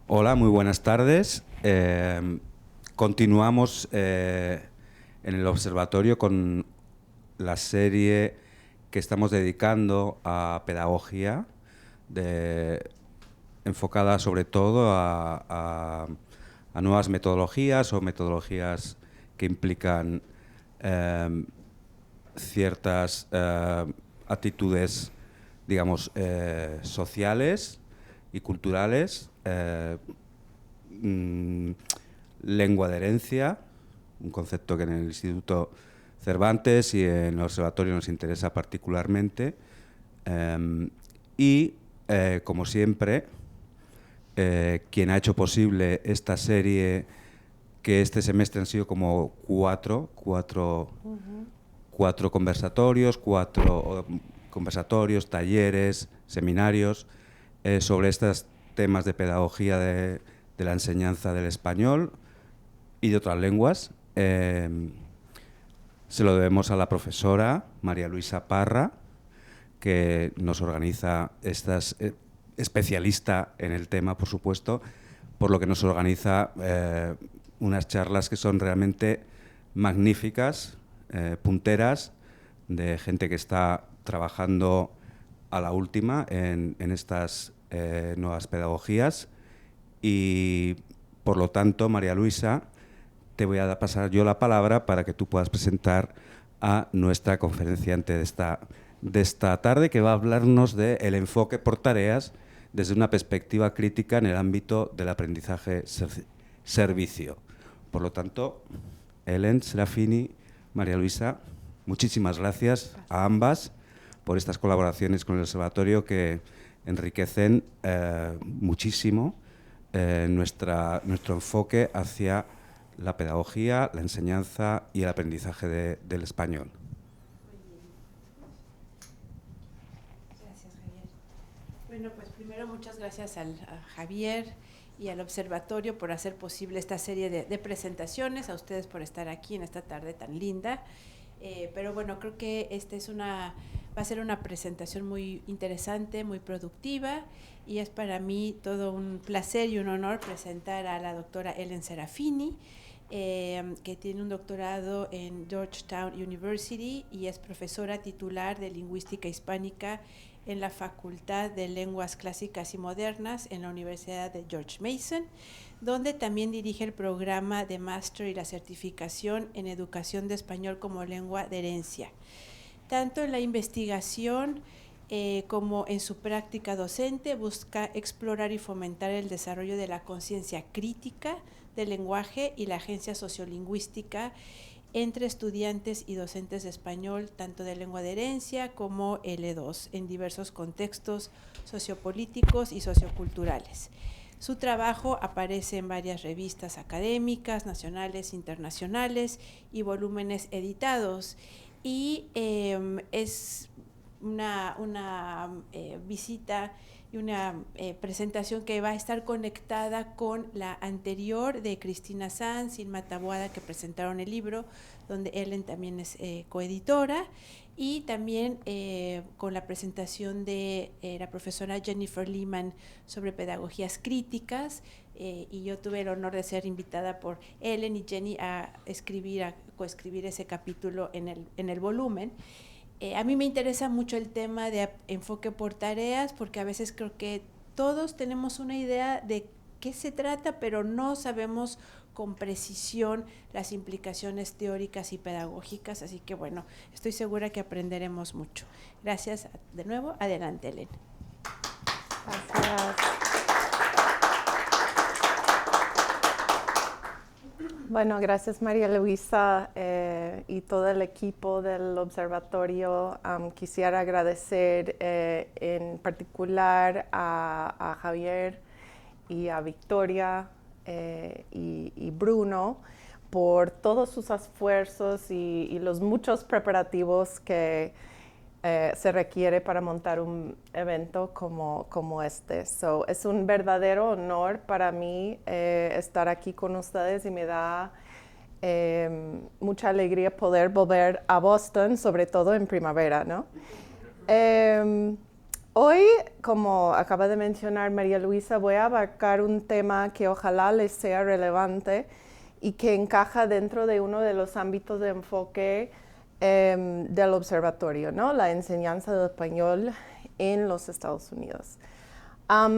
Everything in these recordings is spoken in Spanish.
Hola, muy buenas tardes. Continuamos en el observatorio con la serie que estamos dedicando a pedagogía, enfocada sobre todo a nuevas metodologías o metodologías que implican ciertas actitudes, digamos, sociales y culturales, lengua de herencia, un concepto que en el Instituto Cervantes y en el observatorio nos interesa particularmente, como siempre, quien ha hecho posible esta serie, que este semestre han sido como cuatro conversatorios, talleres, seminarios sobre estos temas de pedagogía de la enseñanza del español y de otras lenguas. Se lo debemos a la profesora María Luisa Parra, que nos organiza estas, especialista en el tema, por supuesto, por lo que nos organiza unas charlas que son realmente magníficas, punteras, de gente que está trabajando a la última en estas nuevas pedagogías. Y, por lo tanto, María Luisa, te voy a pasar yo la palabra para que tú puedas presentar a nuestra conferenciante de esta tarde, que va a hablarnos del enfoque por tareas desde una perspectiva crítica en el ámbito del aprendizaje servicio. Por lo tanto, Helen, Serafini, María Luisa, muchísimas gracias a ambas por estas colaboraciones con el Observatorio que enriquecen muchísimo nuestro enfoque hacia la pedagogía, la enseñanza y el aprendizaje del español. Gracias, Javier. Bueno, pues primero muchas gracias a Javier y al Observatorio por hacer posible esta serie de presentaciones, a ustedes por estar aquí en esta tarde tan linda. Pero bueno, creo que va a ser una presentación muy interesante, muy productiva, y es para mí todo un placer y un honor presentar a la doctora Helen Serafini, que tiene un doctorado en Georgetown University y es profesora titular de Lingüística Hispánica en la Facultad de Lenguas Clásicas y Modernas en la Universidad de George Mason, donde también dirige el programa de máster y la certificación en educación de español como lengua de herencia. Tanto en la investigación como en su práctica docente busca explorar y fomentar el desarrollo de la conciencia crítica del lenguaje y la agencia sociolingüística entre estudiantes y docentes de español, tanto de lengua de herencia como L2, en diversos contextos sociopolíticos y socioculturales. Su trabajo aparece en varias revistas académicas, nacionales, internacionales y volúmenes editados, y es una visita y una presentación que va a estar conectada con la anterior de Cristina Sanz y Inma Taboada, que presentaron el libro, donde Helen también es coeditora, y también con la presentación de la profesora Jennifer Lehman sobre pedagogías críticas, y yo tuve el honor de ser invitada por Helen y Jenny a coescribir ese capítulo en el volumen. A mí me interesa mucho el tema de enfoque por tareas, porque a veces creo que todos tenemos una idea de qué se trata, pero no sabemos con precisión las implicaciones teóricas y pedagógicas, así que bueno, estoy segura que aprenderemos mucho. Gracias de nuevo. Adelante, Helen. Gracias. Bueno, gracias María Luisa y todo el equipo del observatorio. Quisiera agradecer en particular a Javier y a Victoria y Bruno por todos sus esfuerzos y los muchos preparativos que se requiere para montar un evento como este. Es un verdadero honor para mí estar aquí con ustedes y me da mucha alegría poder volver a Boston, sobre todo en primavera, ¿no? Hoy, como acaba de mencionar María Luisa, voy a abarcar un tema que ojalá les sea relevante y que encaja dentro de uno de los ámbitos de enfoque del observatorio, ¿no? La enseñanza del español en los Estados Unidos.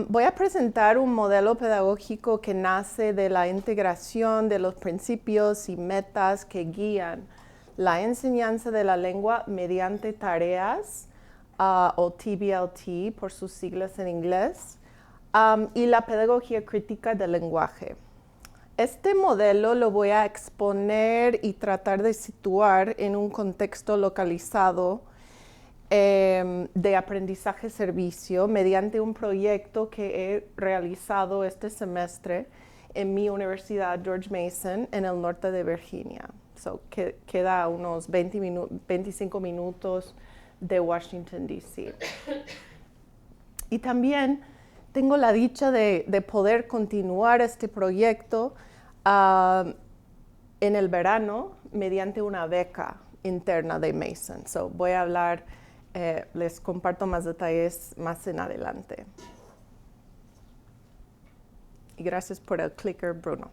Voy a presentar un modelo pedagógico que nace de la integración de los principios y metas que guían la enseñanza de la lengua mediante tareas, o TBLT por sus siglas en inglés, y la pedagogía crítica del lenguaje. Este modelo lo voy a exponer y tratar de situar en un contexto localizado de aprendizaje-servicio mediante un proyecto que he realizado este semestre en mi universidad George Mason en el norte de Virginia. Queda a unos 25 minutos de Washington, D.C. Y también tengo la dicha de poder continuar este proyecto en el verano mediante una beca interna de Mason. Voy a hablar, les comparto más detalles más en adelante. Y gracias por el clicker, Bruno.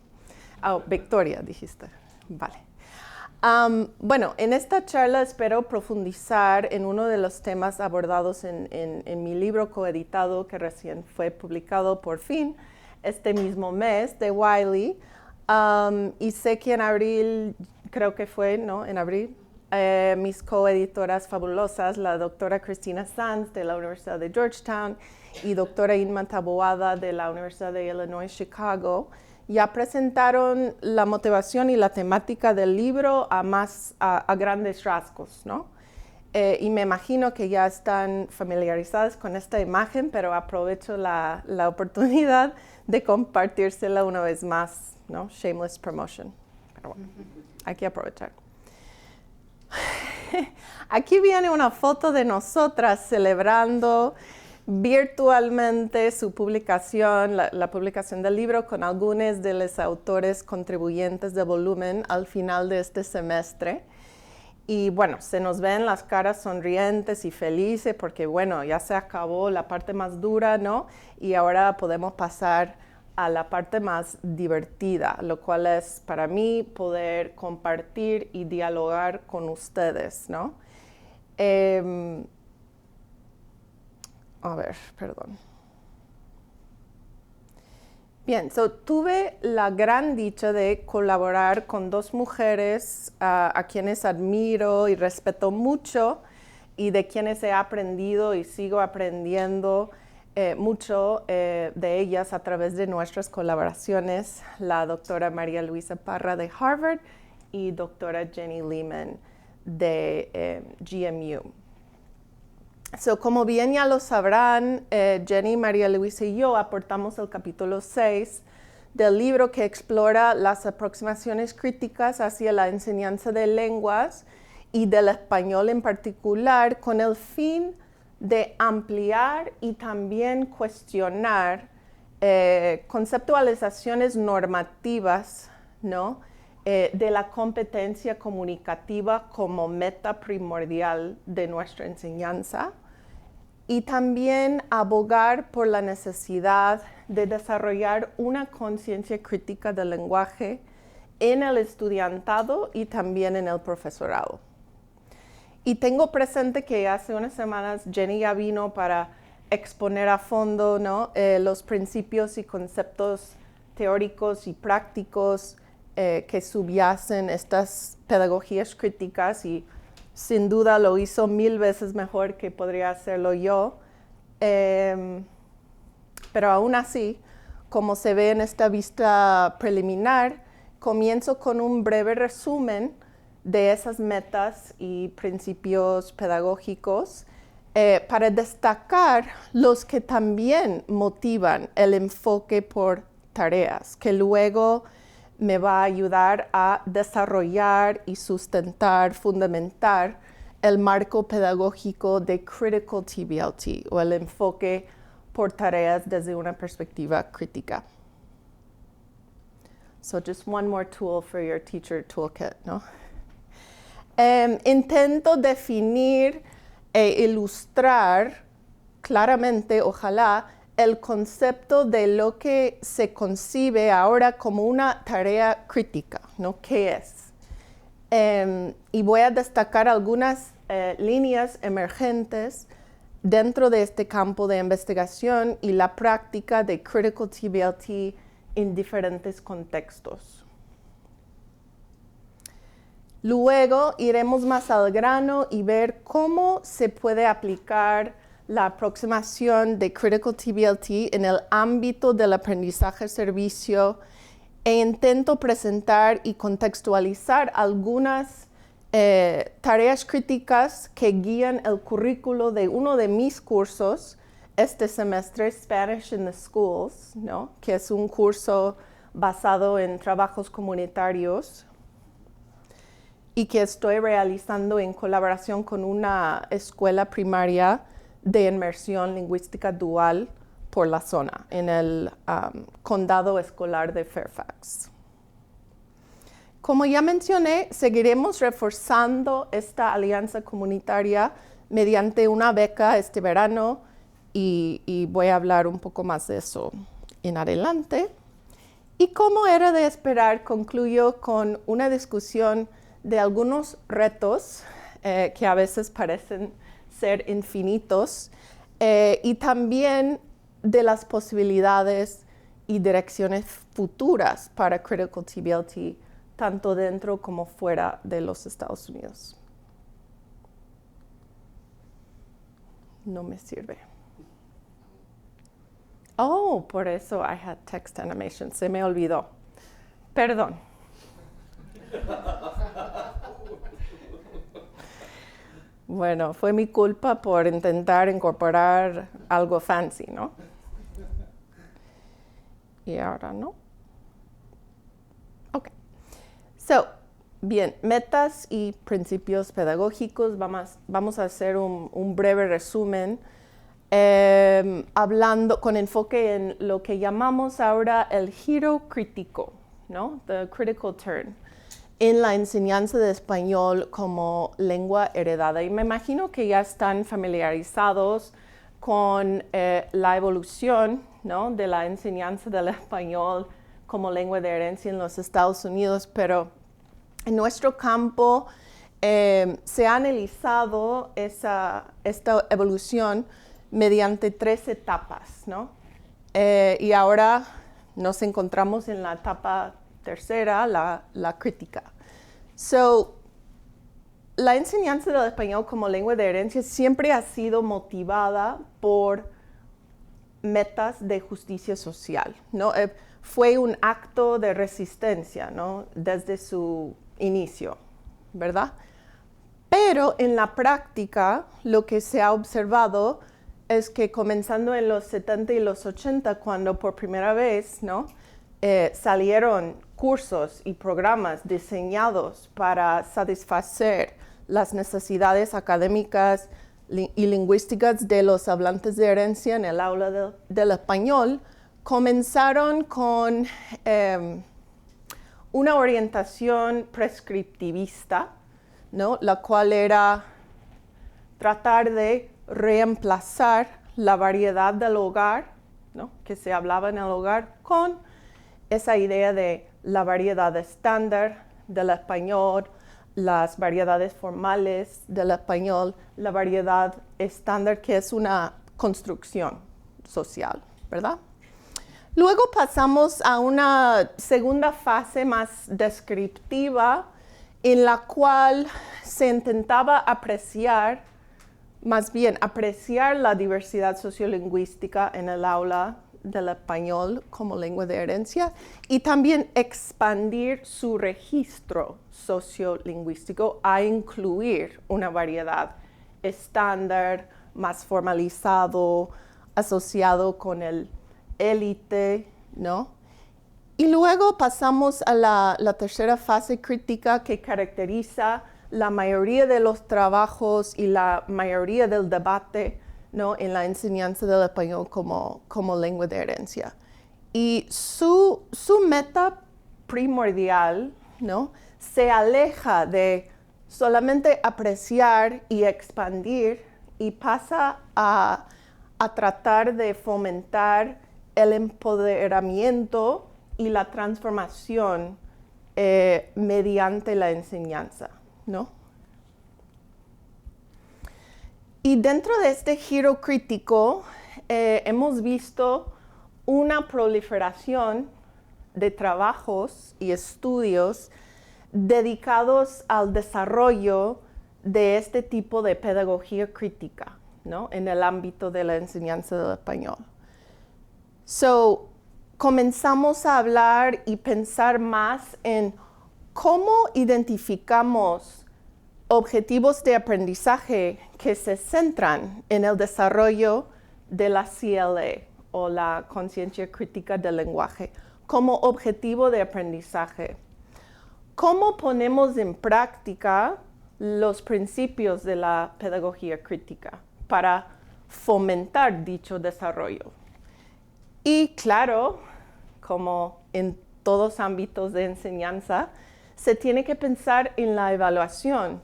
Victoria, dijiste. Vale. Bueno, en esta charla espero profundizar en uno de los temas abordados en mi libro coeditado que recién fue publicado por fin este mismo mes de Wiley. Y sé que en abril, creo que fue, ¿no? En abril, mis coeditoras fabulosas, la doctora Cristina Sanz de la Universidad de Georgetown y doctora Inma Taboada de la Universidad de Illinois, Chicago, ya presentaron la motivación y la temática del libro a grandes rasgos, ¿no? Y me imagino que ya están familiarizadas con esta imagen, pero aprovecho la oportunidad de compartírsela una vez más, ¿no? Shameless promotion. Pero bueno, hay que aprovechar. Aquí viene una foto de nosotras celebrando virtualmente su publicación, la publicación del libro con algunos de los autores contribuyentes de volumen al final de este semestre. Y bueno, se nos ven las caras sonrientes y felices porque bueno, ya se acabó la parte más dura, ¿no? Y ahora podemos pasar a la parte más divertida, lo cual es para mí poder compartir y dialogar con ustedes, ¿no? A ver, perdón. Bien, tuve la gran dicha de colaborar con dos mujeres a quienes admiro y respeto mucho y de quienes he aprendido y sigo aprendiendo mucho de ellas a través de nuestras colaboraciones, la doctora María Luisa Parra de Harvard y doctora Jenny Lehman de GMU. Como bien ya lo sabrán, Jenny, María Luisa y yo aportamos el capítulo 6 del libro que explora las aproximaciones críticas hacia la enseñanza de lenguas y del español en particular, con el fin de ampliar y también cuestionar conceptualizaciones normativas, ¿no? De la competencia comunicativa como meta primordial de nuestra enseñanza. Y también abogar por la necesidad de desarrollar una conciencia crítica del lenguaje en el estudiantado y también en el profesorado. Y tengo presente que hace unas semanas Jenny ya vino para exponer a fondo, ¿no? Los principios y conceptos teóricos y prácticos que subyacen estas pedagogías críticas y sin duda lo hizo 1000 veces mejor que podría hacerlo yo, pero aún así, como se ve en esta vista preliminar, comienzo con un breve resumen de esas metas y principios pedagógicos para destacar los que también motivan el enfoque por tareas, que luego me va a ayudar a desarrollar y sustentar, fundamentar el marco pedagógico de Critical TBLT o el enfoque por tareas desde una perspectiva crítica. So just one more tool for your teacher toolkit, ¿no? Intento definir e ilustrar claramente, ojalá, el concepto de lo que se concibe ahora como una tarea crítica, ¿no? ¿Qué es? Y voy a destacar algunas líneas emergentes dentro de este campo de investigación y la práctica de Critical TBLT en diferentes contextos. Luego iremos más al grano y ver cómo se puede aplicar la aproximación de Critical TBLT en el ámbito del aprendizaje-servicio e intento presentar y contextualizar algunas tareas críticas que guían el currículo de uno de mis cursos este semestre, Spanish in the Schools, ¿no? Que es un curso basado en trabajos comunitarios y que estoy realizando en colaboración con una escuela primaria de inmersión lingüística dual por la zona, en el condado escolar de Fairfax. Como ya mencioné, seguiremos reforzando esta alianza comunitaria mediante una beca este verano y voy a hablar un poco más de eso en adelante. Y como era de esperar, concluyo con una discusión de algunos retos que a veces parecen ser infinitos y también de las posibilidades y direcciones futuras para Critical TBLT, tanto dentro como fuera de los Estados Unidos. No me sirve. Oh, por eso I had text animation. Se me olvidó. Perdón. Bueno, fue mi culpa por intentar incorporar algo fancy, ¿no? Y ahora no. Ok. Bien, metas y principios pedagógicos. Vamos a hacer un breve resumen, hablando con enfoque en lo que llamamos ahora el giro crítico, ¿no? The critical turn, en la enseñanza de español como lengua heredada. Y me imagino que ya están familiarizados con la evolución, ¿no? De la enseñanza del español como lengua de herencia en los Estados Unidos, pero en nuestro campo se ha analizado esta evolución mediante 3 etapas, ¿no? Y ahora nos encontramos en la etapa tercera, la crítica. La enseñanza del español como lengua de herencia siempre ha sido motivada por metas de justicia social, ¿no? Fue un acto de resistencia, ¿no? Desde su inicio, ¿verdad? Pero en la práctica, lo que se ha observado es que comenzando en los 70 y los 80, cuando por primera vez, ¿no? Salieron cursos y programas diseñados para satisfacer las necesidades académicas y lingüísticas de los hablantes de herencia en el aula del español, comenzaron con una orientación prescriptivista, ¿no? La cual era tratar de reemplazar la variedad del hogar, ¿no? Que se hablaba en el hogar, con esa idea de la variedad estándar del español, las variedades formales del español, la variedad estándar que es una construcción social, ¿verdad? Luego pasamos a una segunda fase más descriptiva en la cual se intentaba apreciar la diversidad sociolingüística en el aula del español como lengua de herencia y también expandir su registro sociolingüístico a incluir una variedad estándar, más formalizado, asociado con el élite, ¿no? Y luego pasamos a la tercera fase crítica que caracteriza la mayoría de los trabajos y la mayoría del debate, ¿no? En la enseñanza del español como lengua de herencia. Y su meta primordial, ¿no? Se aleja de solamente apreciar y expandir y pasa a a tratar de fomentar el empoderamiento y la transformación mediante la enseñanza, ¿no? Y dentro de este giro crítico hemos visto una proliferación de trabajos y estudios dedicados al desarrollo de este tipo de pedagogía crítica, ¿no? En el ámbito de la enseñanza del español. Comenzamos a hablar y pensar más en cómo identificamos objetivos de aprendizaje que se centran en el desarrollo de la CLA o la conciencia crítica del lenguaje como objetivo de aprendizaje. ¿Cómo ponemos en práctica los principios de la pedagogía crítica para fomentar dicho desarrollo? Y claro, como en todos ámbitos de enseñanza, se tiene que pensar en la evaluación.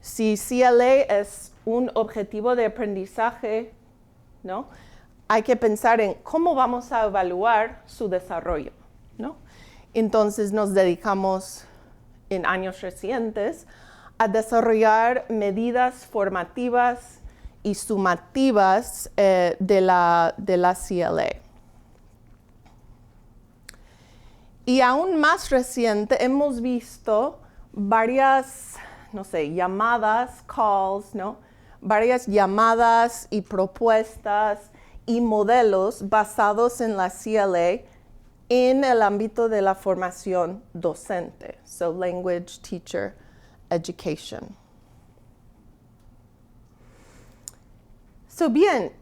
Si CLA es un objetivo de aprendizaje, ¿no? Hay que pensar en cómo vamos a evaluar su desarrollo, ¿no? Entonces nos dedicamos en años recientes a desarrollar medidas formativas y sumativas de la CLA. Y aún más reciente hemos visto varias, llamadas, calls, ¿no? Varias llamadas y propuestas y modelos basados en la CLA en el ámbito de la formación docente, Language Teacher Education. Bien,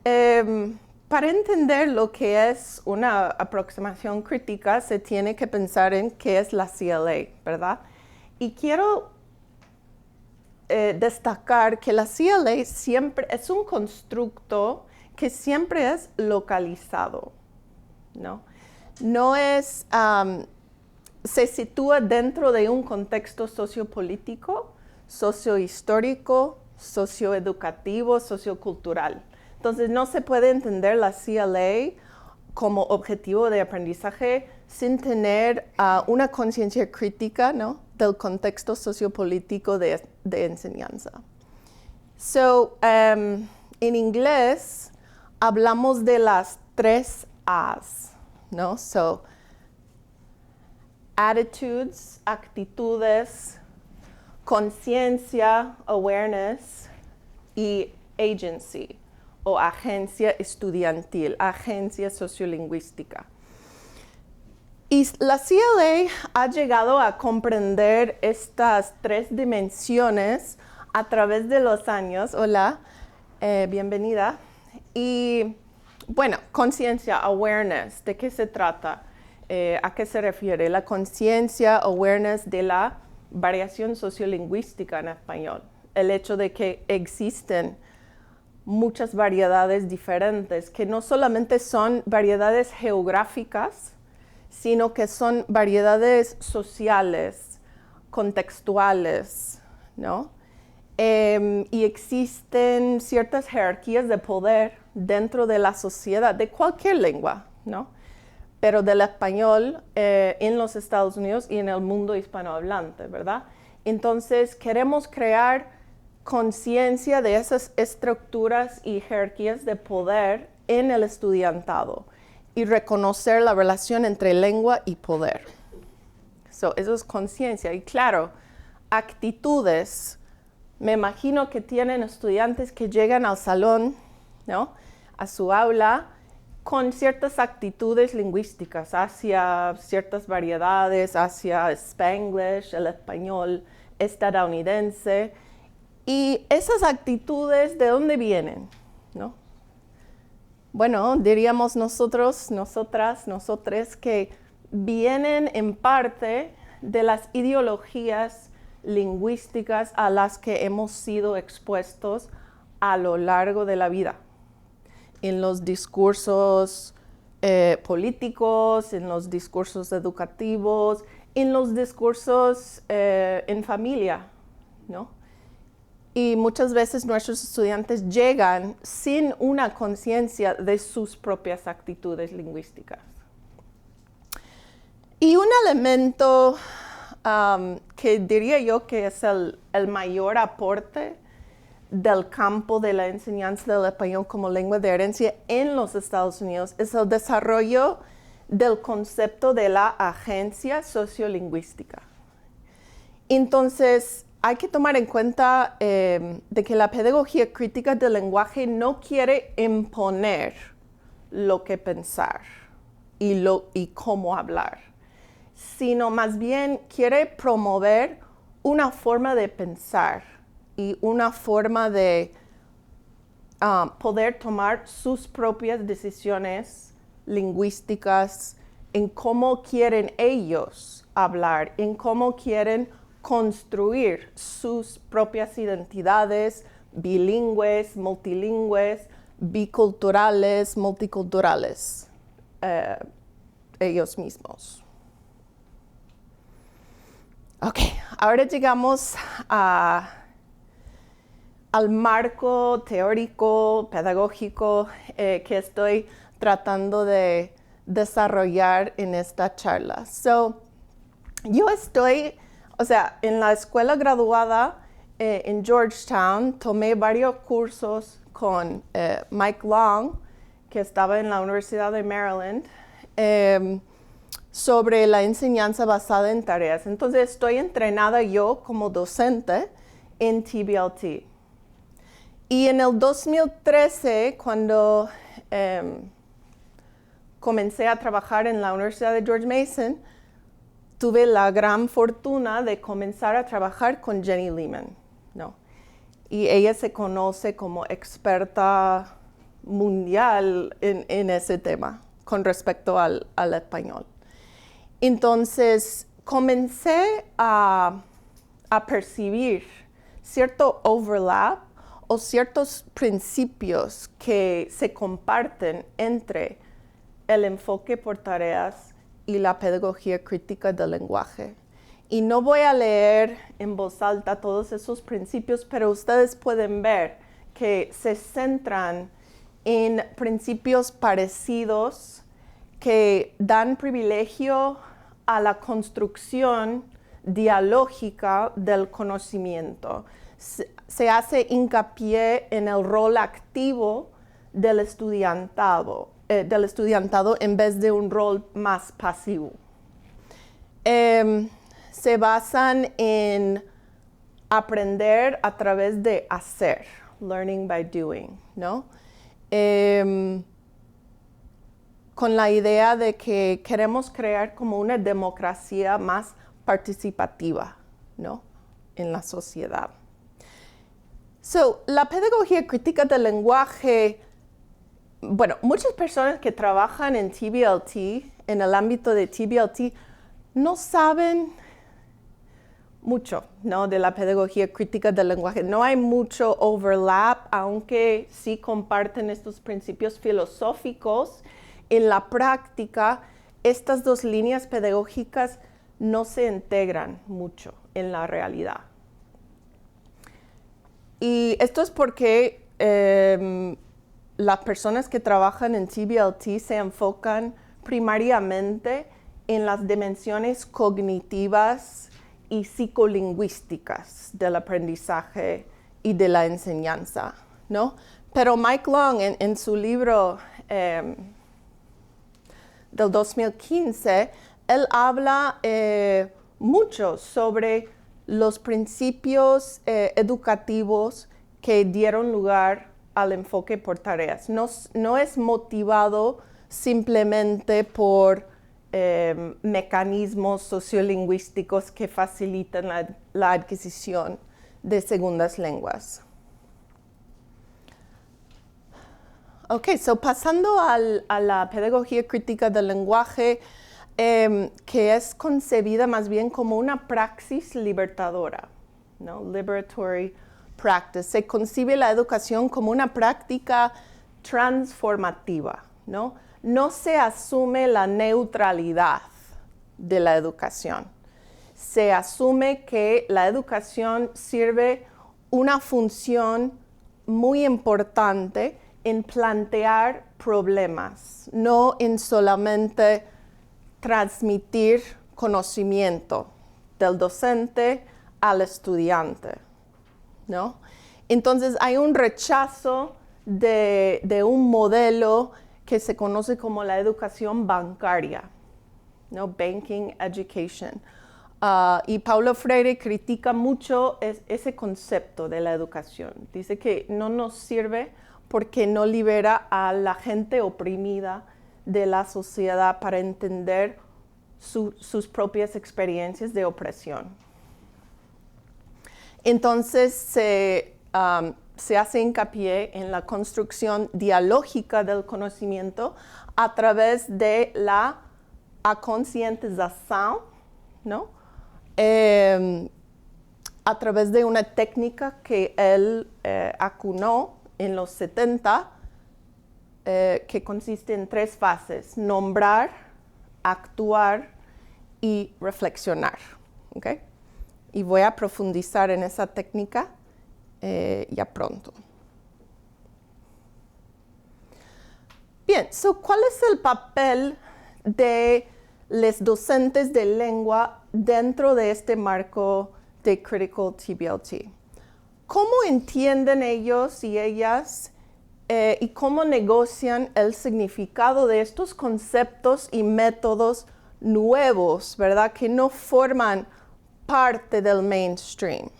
para entender lo que es una aproximación crítica, se tiene que pensar en qué es la CLA, ¿verdad? Y quiero destacar que la CLA siempre es un constructo que siempre es localizado, ¿no? No es, se sitúa dentro de un contexto sociopolítico, sociohistórico, socioeducativo, sociocultural. Entonces, no se puede entender la CLA como objetivo de aprendizaje sin tener una conciencia crítica, ¿no? Del contexto sociopolítico de enseñanza. En inglés hablamos de las 3 A's, ¿no? Attitudes, actitudes, conciencia, awareness, y agency, o agencia estudiantil, agencia sociolingüística. Y la CLA ha llegado a comprender estas 3 dimensiones a través de los años. Hola, bienvenida. Y bueno, conciencia, awareness, ¿de qué se trata? ¿A qué se refiere? La conciencia, awareness de la variación sociolingüística en español. El hecho de que existen muchas variedades diferentes, que no solamente son variedades geográficas, sino que son variedades sociales, contextuales, ¿no? Y existen ciertas jerarquías de poder dentro de la sociedad, de cualquier lengua, ¿no? Pero del español en los Estados Unidos y en el mundo hispanohablante, ¿verdad? Entonces, queremos crear conciencia de esas estructuras y jerarquías de poder en el estudiantado y reconocer la relación entre lengua y poder. Eso es conciencia. Y claro, actitudes. Me imagino que tienen estudiantes que llegan al salón, ¿no? A su aula, con ciertas actitudes lingüísticas hacia ciertas variedades, hacia Spanglish, el español estadounidense. Y esas actitudes, ¿de dónde vienen? ¿No? Bueno, diríamos nosotros, nosotras, nosotres, que vienen en parte de las ideologías lingüísticas a las que hemos sido expuestos a lo largo de la vida. En los discursos políticos, en los discursos educativos, en los discursos en familia, ¿no? Y muchas veces nuestros estudiantes llegan sin una conciencia de sus propias actitudes lingüísticas. Y un elemento que diría yo que es el mayor aporte del campo de la enseñanza del español como lengua de herencia en los Estados Unidos es el desarrollo del concepto de la agencia sociolingüística. Entonces, hay que tomar en cuenta de que la pedagogía crítica del lenguaje no quiere imponer lo que pensar y cómo hablar, sino más bien quiere promover una forma de pensar y una forma de poder tomar sus propias decisiones lingüísticas en cómo quieren ellos hablar, en cómo quieren construir sus propias identidades bilingües, multilingües, biculturales, multiculturales, ellos mismos. Ok, ahora llegamos al marco teórico, pedagógico que estoy tratando de desarrollar en esta charla. Yo estoy, en la escuela graduada en Georgetown, tomé varios cursos con Mike Long, que estaba en la Universidad de Maryland, sobre la enseñanza basada en tareas. Entonces, estoy entrenada yo como docente en TBLT. Y en el 2013, cuando comencé a trabajar en la Universidad de George Mason, tuve la gran fortuna de comenzar a trabajar con Jenny Lehman, ¿no? Y ella se conoce como experta mundial en ese tema con respecto al español. Entonces, comencé a percibir cierto overlap o ciertos principios que se comparten entre el enfoque por tareas y la pedagogía crítica del lenguaje. Y no voy a leer en voz alta todos esos principios, pero ustedes pueden ver que se centran en principios parecidos que dan privilegio a la construcción dialógica del conocimiento. Se hace hincapié en el rol activo del estudiantado en vez de un rol más pasivo. Se basan en aprender a través de hacer, learning by doing, ¿no? Con la idea de que queremos crear como una democracia más participativa, ¿no? En la sociedad. La pedagogía crítica del lenguaje, muchas personas que trabajan en TBLT, en el ámbito de TBLT, no saben mucho, ¿no? De la pedagogía crítica del lenguaje. No hay mucho overlap, aunque sí comparten estos principios filosóficos. En la práctica, estas dos líneas pedagógicas no se integran mucho en la realidad. Y esto es porque las personas que trabajan en TBLT se enfocan primariamente en las dimensiones cognitivas y psicolingüísticas del aprendizaje y de la enseñanza, ¿no? Pero Mike Long, en su libro del 2015, él habla mucho sobre los principios educativos que dieron lugar al enfoque por tareas. No es motivado simplemente por mecanismos sociolingüísticos que facilitan la adquisición de segundas lenguas. Pasando a la pedagogía crítica del lenguaje, que es concebida más bien como una praxis libertadora, ¿no? Liberatory practice. Se concibe la educación como una práctica transformativa, ¿no? No se asume la neutralidad de la educación. Se asume que la educación sirve una función muy importante en plantear problemas, no en solamente transmitir conocimiento del docente al estudiante, ¿no? Entonces hay un rechazo de un modelo que se conoce como la educación bancaria, ¿no? Banking education. Y Paulo Freire critica mucho ese concepto de la educación. Dice que no nos sirve porque no libera a la gente oprimida de la sociedad para entender sus propias experiencias de opresión. Entonces se hace hincapié en la construcción dialógica del conocimiento a través de la concientización, ¿no? A través de una técnica que él acunó en los 70, que consiste en 3 fases: nombrar, actuar y reflexionar. ¿Okay? Y voy a profundizar en esa técnica ya pronto. Bien, ¿cuál es el papel de los docentes de lengua dentro de este marco de Critical TBLT? ¿Cómo entienden ellos y ellas y cómo negocian el significado de estos conceptos y métodos nuevos, ¿verdad? Que no forman parte del mainstream?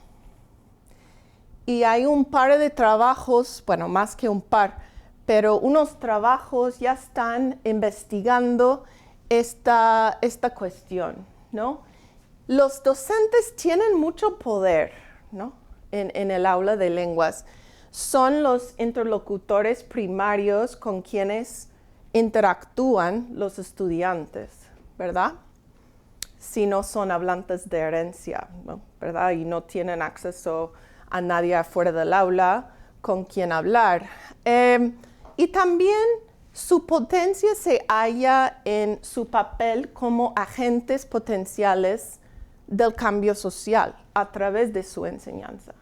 Y hay un par de trabajos, bueno, más que un par, pero unos trabajos ya están investigando esta cuestión, ¿no? Los docentes tienen mucho poder, ¿no? En el aula de lenguas. Son los interlocutores primarios con quienes interactúan los estudiantes, ¿verdad? Si no son hablantes de herencia, ¿no? ¿Verdad? Y no tienen acceso a nadie afuera del aula con quien hablar. Y también su potencia se halla en su papel como agentes potenciales del cambio social a través de su enseñanza.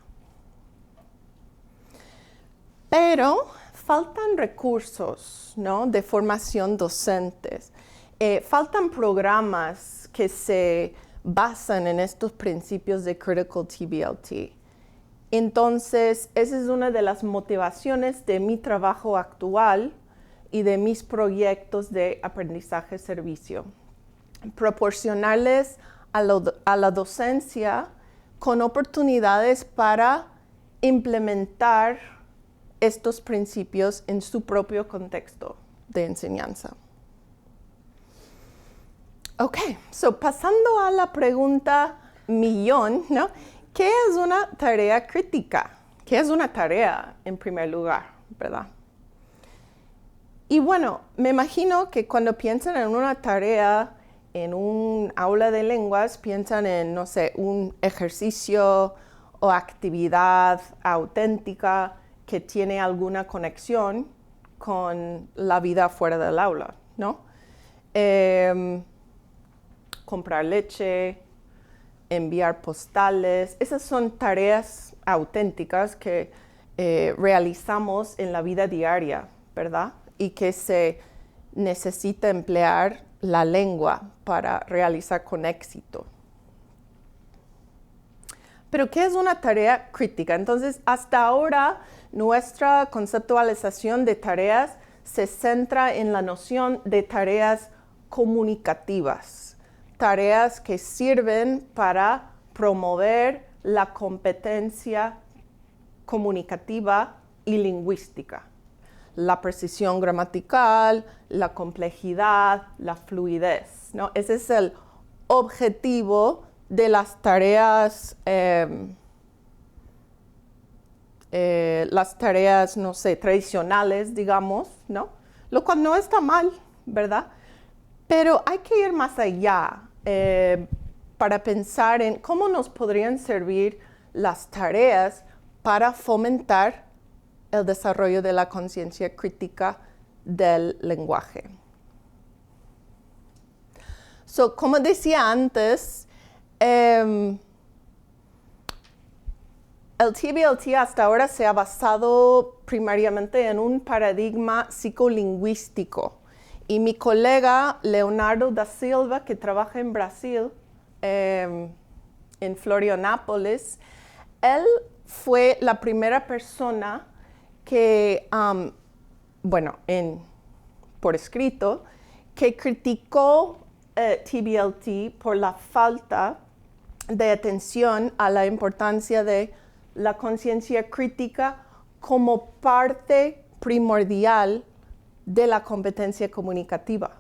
Pero faltan recursos, ¿no? De formación docentes. Faltan programas que se basan en estos principios de Critical TBLT. Entonces, esa es una de las motivaciones de mi trabajo actual y de mis proyectos de aprendizaje-servicio. Proporcionarles a la docencia con oportunidades para implementar estos principios en su propio contexto de enseñanza. Ok, pasando a la pregunta millón, ¿no? ¿Qué es una tarea crítica? ¿Qué es una tarea en primer lugar, verdad? Y bueno, me imagino que cuando piensan en una tarea en un aula de lenguas, piensan en, no sé, un ejercicio o actividad auténtica que tiene alguna conexión con la vida fuera del aula, ¿no? Comprar leche, enviar postales, esas son tareas auténticas que realizamos en la vida diaria, ¿verdad? Y que se necesita emplear la lengua para realizar con éxito. Pero ¿qué es una tarea crítica? Entonces, hasta ahora, nuestra conceptualización de tareas se centra en la noción de tareas comunicativas, tareas que sirven para promover la competencia comunicativa y lingüística, la precisión gramatical, la complejidad, la fluidez, ¿no? Ese es el objetivo de las tareas, no sé, tradicionales, digamos, ¿no? Lo cual no está mal, ¿verdad? Pero hay que ir más allá para pensar en cómo nos podrían servir las tareas para fomentar el desarrollo de la conciencia crítica del lenguaje. Como decía antes, el el TBLT hasta ahora se ha basado primariamente en un paradigma psicolingüístico. Y mi colega Leonardo da Silva, que trabaja en Brasil, en Florianópolis, él fue la primera persona que, por escrito, que criticó TBLT por la falta de atención a la importancia de la conciencia crítica como parte primordial de la competencia comunicativa.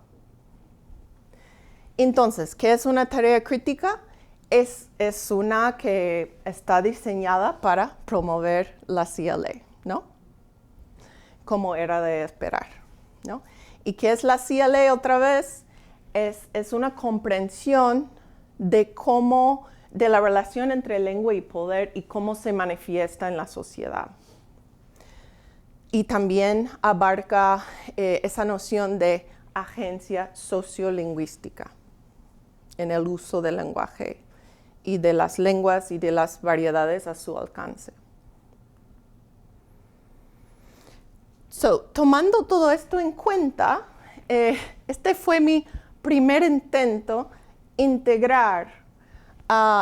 Entonces, ¿qué es una tarea crítica? Es una que está diseñada para promover la CLA, ¿no? Como era de esperar, ¿no? ¿Y qué es la CLA otra vez? Es una comprensión de la relación entre lengua y poder y cómo se manifiesta en la sociedad. Y también abarca esa noción de agencia sociolingüística en el uso del lenguaje y de las lenguas y de las variedades a su alcance. Tomando todo esto en cuenta, este fue mi primer intento integrar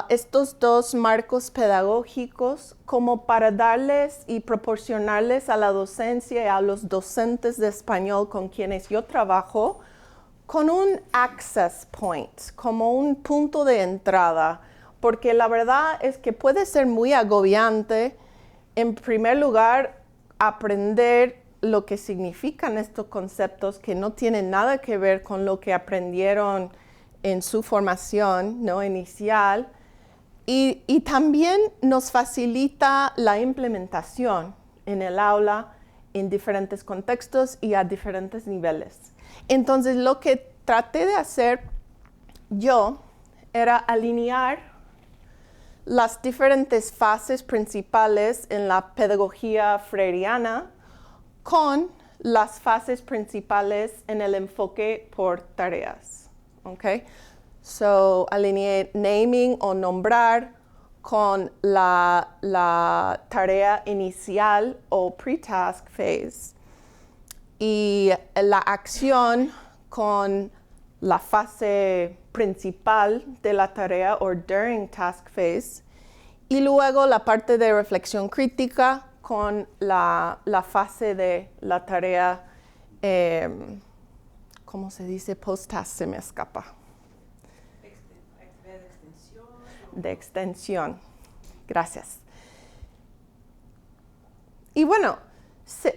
estos dos marcos pedagógicos como para darles y proporcionarles a la docencia y a los docentes de español con quienes yo trabajo con un access point, como un punto de entrada, porque la verdad es que puede ser muy agobiante, en primer lugar, aprender lo que significan estos conceptos que no tienen nada que ver con lo que aprendieron en su formación, ¿no?, inicial, y también nos facilita la implementación en el aula en diferentes contextos y a diferentes niveles. Entonces, lo que traté de hacer yo era alinear las diferentes fases principales en la pedagogía freiriana con las fases principales en el enfoque por tareas. Okay? So, alineé naming o nombrar con la tarea inicial o pre-task phase y la acción con la fase principal de la tarea o during task phase y luego la parte de reflexión crítica con la fase de la tarea, ¿cómo se dice? Post-task se me escapa. De extensión. Gracias. Y bueno,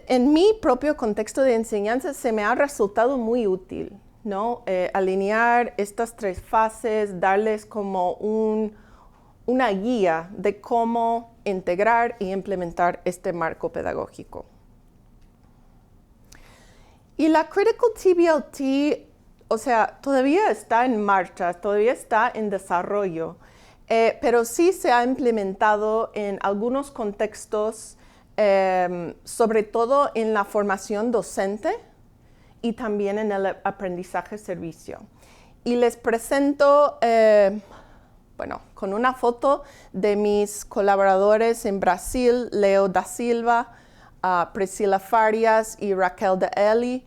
en mi propio contexto de enseñanza se me ha resultado muy útil, ¿no? Alinear estas tres fases, darles como una guía de cómo integrar y implementar este marco pedagógico. Y la Critical TBLT, o sea, todavía está en marcha, todavía está en desarrollo, pero sí se ha implementado en algunos contextos, sobre todo en la formación docente y también en el aprendizaje servicio. Y les presento, con una foto de mis colaboradores en Brasil, Leo da Silva, Priscila Farias y Raquel de Eli,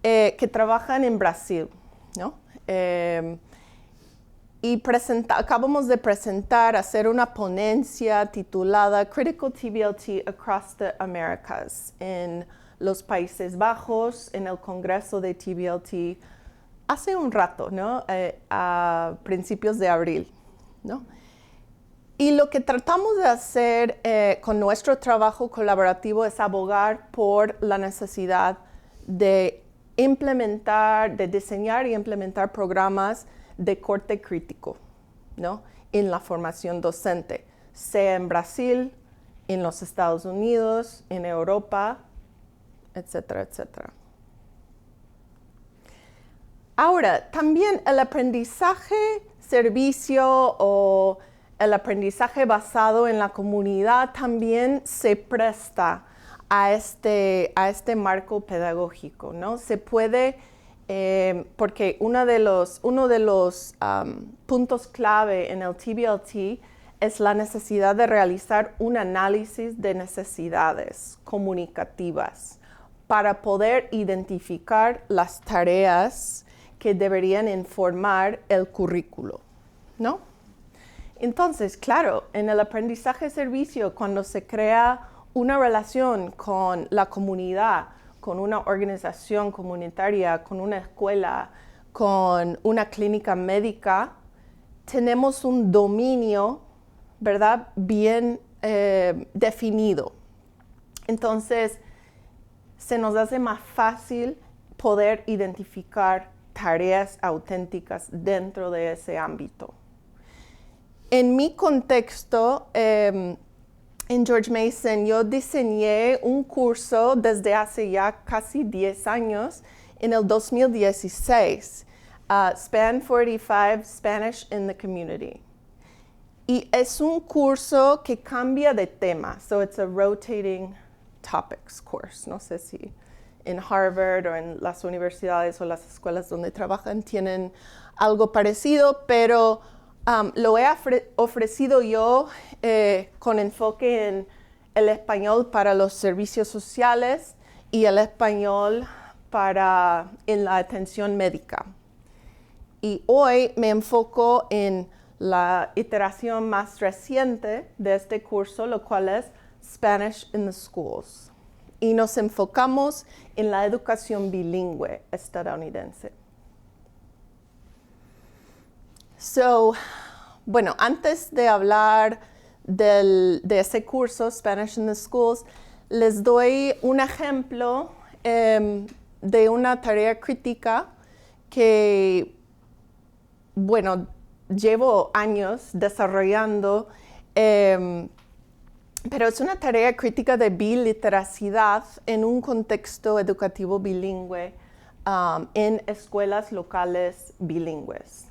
que trabajan en Brasil, ¿no? Y acabamos de hacer una ponencia titulada Critical TBLT Across the Americas en los Países Bajos, en el Congreso de TBLT, hace un rato, ¿no? A principios de abril, ¿no? Y lo que tratamos de hacer con nuestro trabajo colaborativo es abogar por la necesidad de diseñar y implementar programas de corte crítico, ¿no?, en la formación docente, sea en Brasil, en los Estados Unidos, en Europa, etcétera, etcétera. Ahora, también el aprendizaje servicio o el aprendizaje basado en la comunidad también se presta a este marco pedagógico, ¿no? Se puede, porque uno de los puntos clave en el TBLT es la necesidad de realizar un análisis de necesidades comunicativas para poder identificar las tareas que deberían informar el currículo, ¿no? Entonces, claro, en el aprendizaje-servicio, cuando se crea una relación con la comunidad, con una organización comunitaria, con una escuela, con una clínica médica, tenemos un dominio, ¿verdad?, bien definido. Entonces, se nos hace más fácil poder identificar tareas auténticas dentro de ese ámbito. En mi contexto, en George Mason, yo diseñé un curso desde hace ya casi 10 años, en el 2016, Span 45, Spanish in the Community. Y es un curso que cambia de tema, so it's a rotating topics course. No sé si en Harvard o en las universidades o las escuelas donde trabajan tienen algo parecido, pero lo he ofrecido yo con enfoque en el español para los servicios sociales y el español en la atención médica. Y hoy me enfoco en la iteración más reciente de este curso, lo cual es Spanish in the Schools. Y nos enfocamos en la educación bilingüe estadounidense. Bueno, antes de hablar de ese curso, Spanish in the Schools, les doy un ejemplo de una tarea crítica que, bueno, llevo años desarrollando, pero es una tarea crítica de biliteracidad en un contexto educativo bilingüe en escuelas locales bilingües.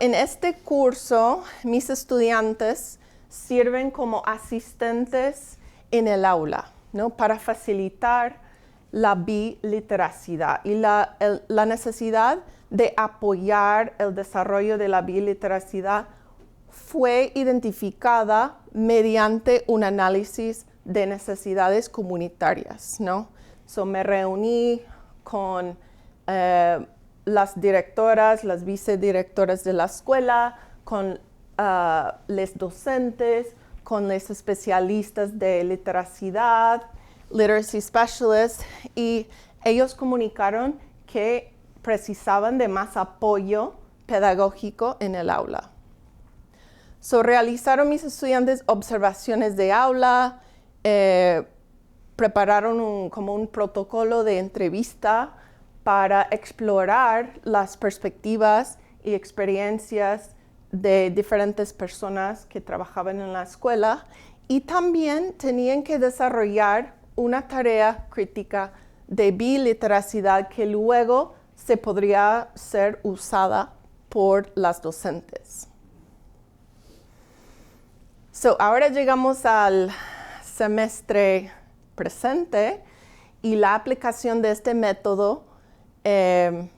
En este curso, mis estudiantes sirven como asistentes en el aula, ¿no?, para facilitar la biliteracidad y la necesidad de apoyar el desarrollo de la biliteracidad fue identificada mediante un análisis de necesidades comunitarias, ¿no? Me reuní con las directoras, las vicedirectoras de la escuela, con los docentes, con los especialistas de literacidad, literacy specialists, y ellos comunicaron que precisaban de más apoyo pedagógico en el aula. Realizaron mis estudiantes observaciones de aula, prepararon como un protocolo de entrevista para explorar las perspectivas y experiencias de diferentes personas que trabajaban en la escuela, y también tenían que desarrollar una tarea crítica de biliteracidad que luego se podría ser usada por las docentes. Ahora llegamos al semestre presente y la aplicación de este método en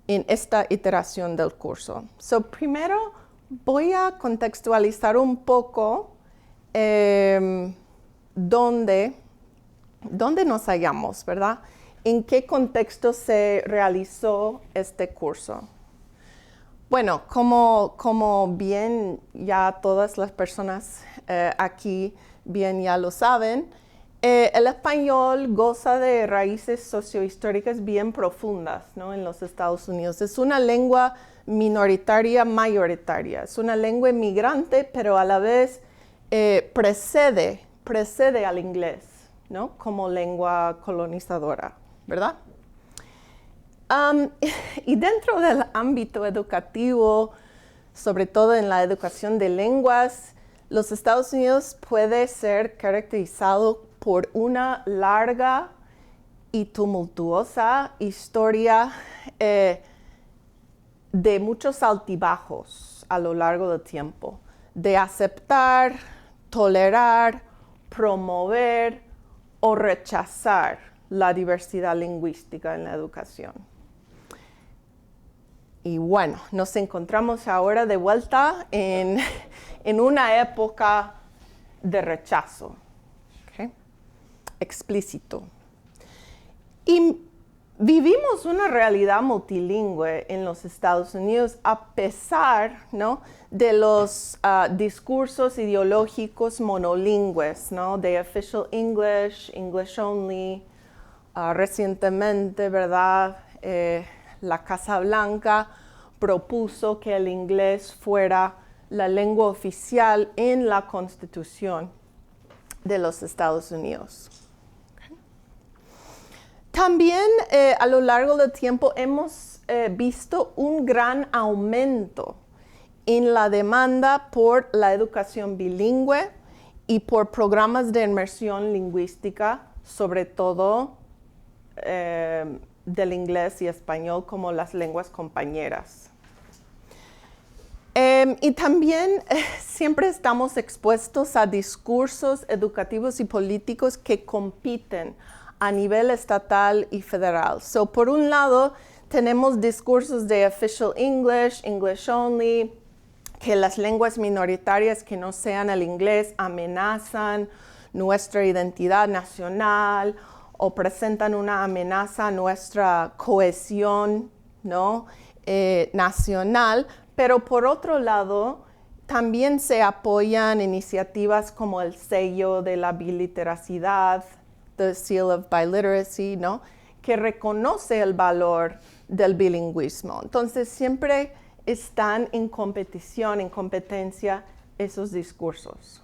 esta iteración del curso. Primero voy a contextualizar un poco dónde nos hallamos, ¿verdad? ¿En qué contexto se realizó este curso? Bueno, como bien ya todas las personas aquí bien ya lo saben, el español goza de raíces sociohistóricas bien profundas, ¿no?, en los Estados Unidos. Es una lengua minoritaria mayoritaria. Es una lengua inmigrante, pero a la vez precede al inglés, ¿no?, como lengua colonizadora, ¿verdad? Y dentro del ámbito educativo, sobre todo en la educación de lenguas, los Estados Unidos puede ser caracterizado por una larga y tumultuosa historia de muchos altibajos a lo largo del tiempo, de aceptar, tolerar, promover o rechazar la diversidad lingüística en la educación. Y bueno, nos encontramos ahora de vuelta en una época de rechazo, ¿okay? Explícito. Y vivimos una realidad multilingüe en los Estados Unidos a pesar, ¿no?, de los discursos ideológicos monolingües, ¿no?, de official English, English only. Recientemente, ¿verdad?, la Casa Blanca propuso que el inglés fuera la lengua oficial en la Constitución de los Estados Unidos. Okay. También a lo largo del tiempo hemos visto un gran aumento en la demanda por la educación bilingüe y por programas de inmersión lingüística, sobre todo del inglés y español como las lenguas compañeras. Y también siempre estamos expuestos a discursos educativos y políticos que compiten a nivel estatal y federal. So, por un lado, tenemos discursos de official English, English only, que las lenguas minoritarias que no sean el inglés amenazan nuestra identidad nacional o presentan una amenaza a nuestra cohesión, ¿no?, nacional. Pero por otro lado, también se apoyan iniciativas como el sello de la biliteracidad, the Seal of Biliteracy, ¿no?, que reconoce el valor del bilingüismo. Entonces, siempre están en competición, en competencia, esos discursos.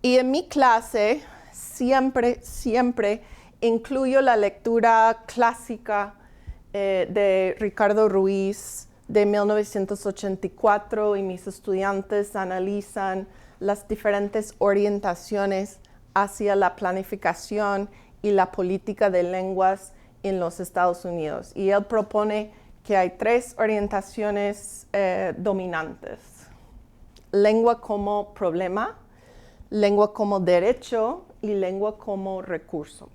Y en mi clase, siempre incluyo la lectura clásica de Ricardo Ruiz, de 1984, y mis estudiantes analizan las diferentes orientaciones hacia la planificación y la política de lenguas en los Estados Unidos. Y él propone que hay 3 orientaciones dominantes: lengua como problema, lengua como derecho y lengua como recurso.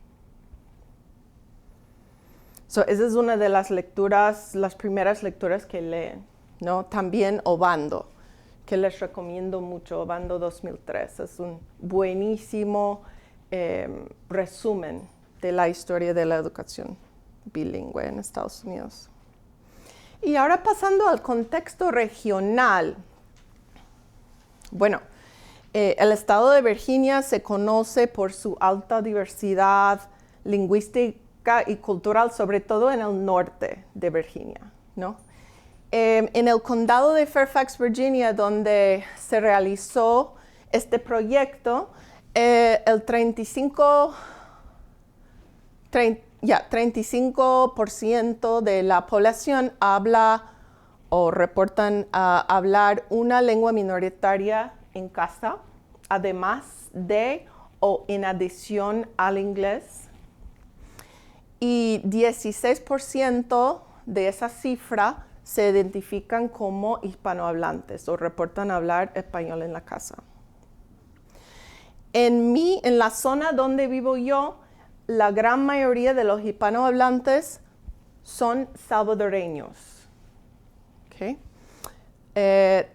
So, esa es una de las lecturas, las primeras lecturas que leen, ¿no? También Obando, que les recomiendo mucho, Obando 2003. Es un buenísimo resumen de la historia de la educación bilingüe en Estados Unidos. Y ahora pasando al contexto regional. Bueno, el estado de Virginia se conoce por su alta diversidad lingüística y cultural, sobre todo en el norte de Virginia, ¿no? En el condado de Fairfax, Virginia, donde se realizó este proyecto, el 35% de la población habla o reportan hablar una lengua minoritaria en casa, además de o en adición al inglés. Y 16% de esa cifra se identifican como hispanohablantes o reportan hablar español en la casa. En la zona donde vivo yo, la gran mayoría de los hispanohablantes son salvadoreños. Okay.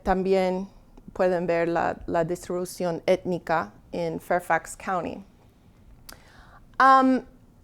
También pueden ver la distribución étnica en Fairfax County.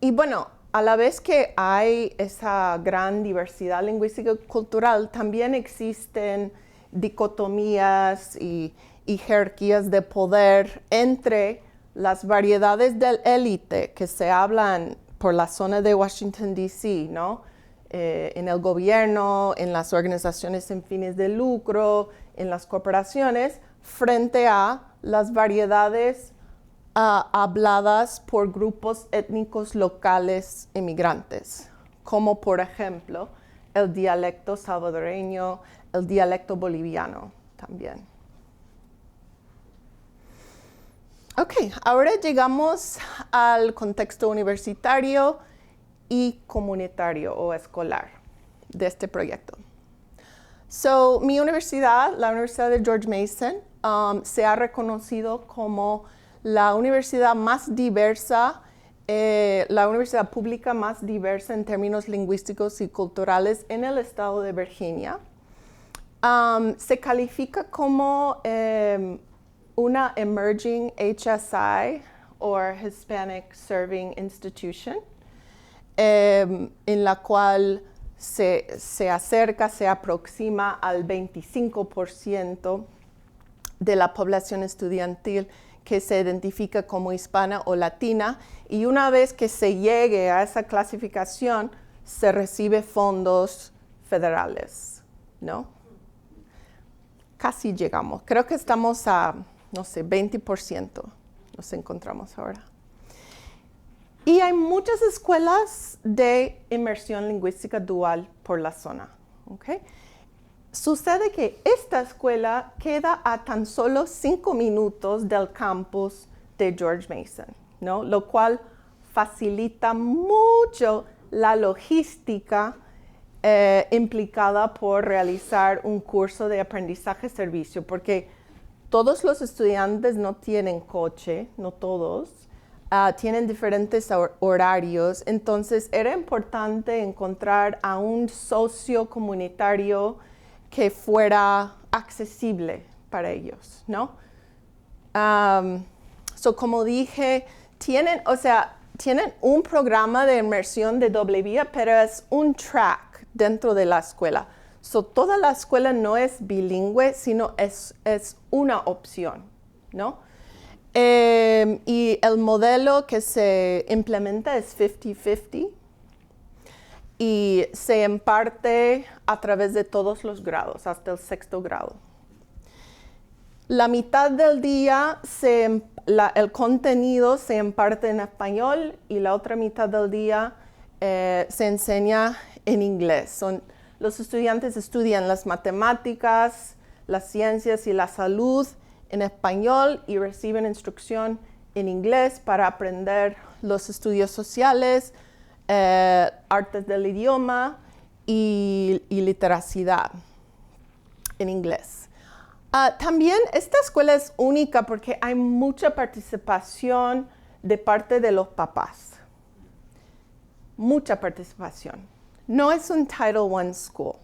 Y bueno, a la vez que hay esa gran diversidad lingüística y cultural, también existen dicotomías y jerarquías de poder entre las variedades del élite que se hablan por la zona de Washington, D.C., ¿no? En el gobierno, en las organizaciones sin fines de lucro, en las corporaciones, frente a las variedades habladas por grupos étnicos locales inmigrantes, como por ejemplo el dialecto salvadoreño, el dialecto boliviano también. Ok, ahora llegamos al contexto universitario y comunitario o escolar de este proyecto. So, mi universidad, la Universidad de George Mason, se ha reconocido como la universidad más diversa la universidad pública más diversa en términos lingüísticos y culturales en el estado de Virginia. Se califica como una Emerging HSI or Hispanic Serving Institution, en la cual se acerca, se aproxima al 25% de la población estudiantil que se identifica como hispana o latina, y una vez que se llegue a esa clasificación, se recibe fondos federales, ¿no? Casi llegamos. Creo que estamos a, no sé, 20% nos encontramos ahora. Y hay muchas escuelas de inmersión lingüística dual por la zona, ¿okay? Sucede que esta escuela queda a tan solo 5 minutos del campus de George Mason, ¿no? Lo cual facilita mucho la logística implicada por realizar un curso de aprendizaje-servicio, porque todos los estudiantes no tienen coche, no todos, tienen diferentes horarios, entonces era importante encontrar a un socio comunitario que fuera accesible para ellos, ¿no? Como dije, tienen un programa de inmersión de doble vía, pero es un track dentro de la escuela. Toda la escuela no es bilingüe, sino es una opción, ¿no? Y el modelo que se implementa es 50-50. Y se imparte a través de todos los grados, hasta el 6º grado. La mitad del día, el contenido se imparte en español y la otra mitad del día se enseña en inglés. Los estudiantes estudian las matemáticas, las ciencias y la salud en español y reciben instrucción en inglés para aprender los estudios sociales, artes del idioma y literacidad en inglés. También esta escuela es única porque hay mucha participación de parte de los papás. Mucha participación. No es un Title I school.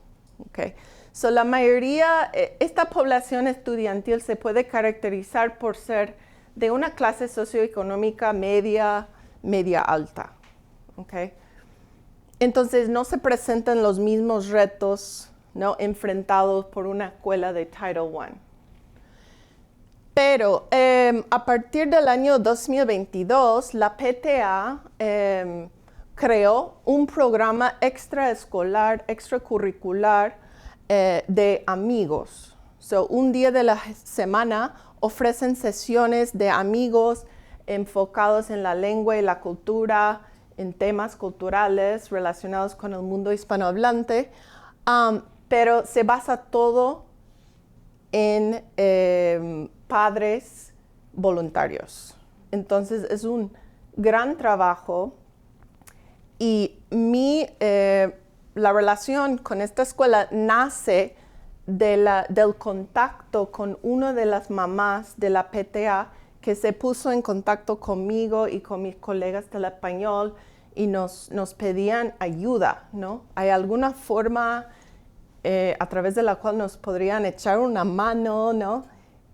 Okay? La mayoría, esta población estudiantil se puede caracterizar por ser de una clase socioeconómica media alta. Okay. Entonces no se presentan los mismos retos, ¿no?, enfrentados por una escuela de Title I. Pero a partir del año 2022, la PTA creó un programa extraescolar, extracurricular de amigos. Un día de la semana ofrecen sesiones de amigos enfocados en la lengua y la cultura, en temas culturales relacionados con el mundo hispanohablante, pero se basa todo en padres voluntarios. Entonces es un gran trabajo y la relación con esta escuela nace del contacto con una de las mamás de la PTA que se puso en contacto conmigo y con mis colegas del español y nos pedían ayuda, ¿no? ¿Hay alguna forma a través de la cual nos podrían echar una mano, ¿no?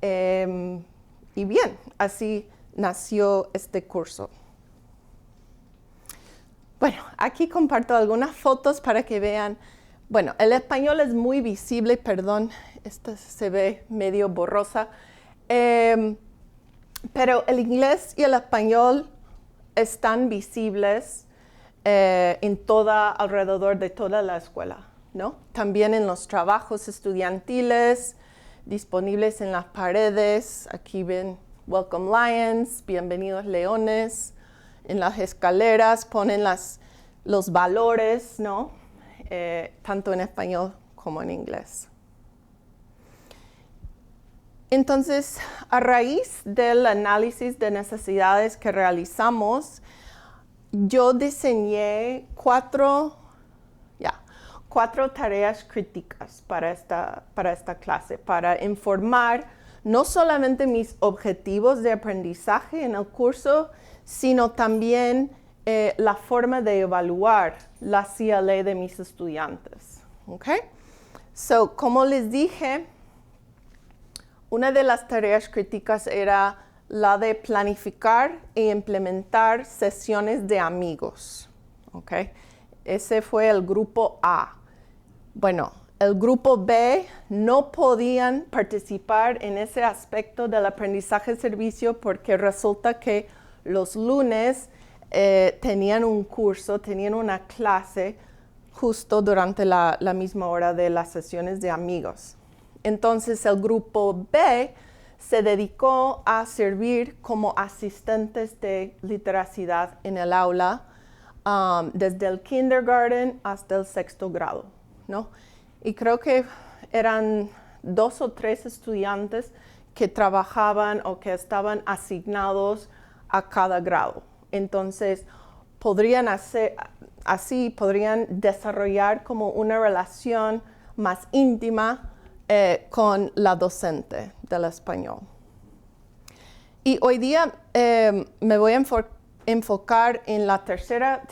Y bien, así nació este curso. Bueno, aquí comparto algunas fotos para que vean. Bueno, el español es muy visible, perdón, esta se ve medio borrosa. Pero el inglés y el español están visibles alrededor de toda la escuela, ¿no? También en los trabajos estudiantiles, disponibles en las paredes. Aquí ven Welcome Lions, Bienvenidos Leones. En las escaleras ponen los valores, ¿no? Tanto en español como en inglés. Entonces, a raíz del análisis de necesidades que realizamos, yo diseñé cuatro tareas críticas para esta clase, para informar no solamente mis objetivos de aprendizaje en el curso, sino también la forma de evaluar la CLA de mis estudiantes. ¿Okay? So, como les dije, una de las tareas críticas era la de planificar e implementar sesiones de amigos. ¿Okay? Ese fue el grupo A. Bueno, el grupo B no podían participar en ese aspecto del aprendizaje-servicio porque resulta que los lunes tenían un curso, tenían una clase justo durante la misma hora de las sesiones de amigos. Entonces el grupo B se dedicó a servir como asistentes de literacidad en el aula desde el kindergarten hasta el 6º grado, ¿no? Y creo que eran 2 o 3 estudiantes que trabajaban o que estaban asignados a cada grado. Entonces, podrían desarrollar como una relación más íntima con la docente del español. Y hoy día me voy a enfocar en la tercera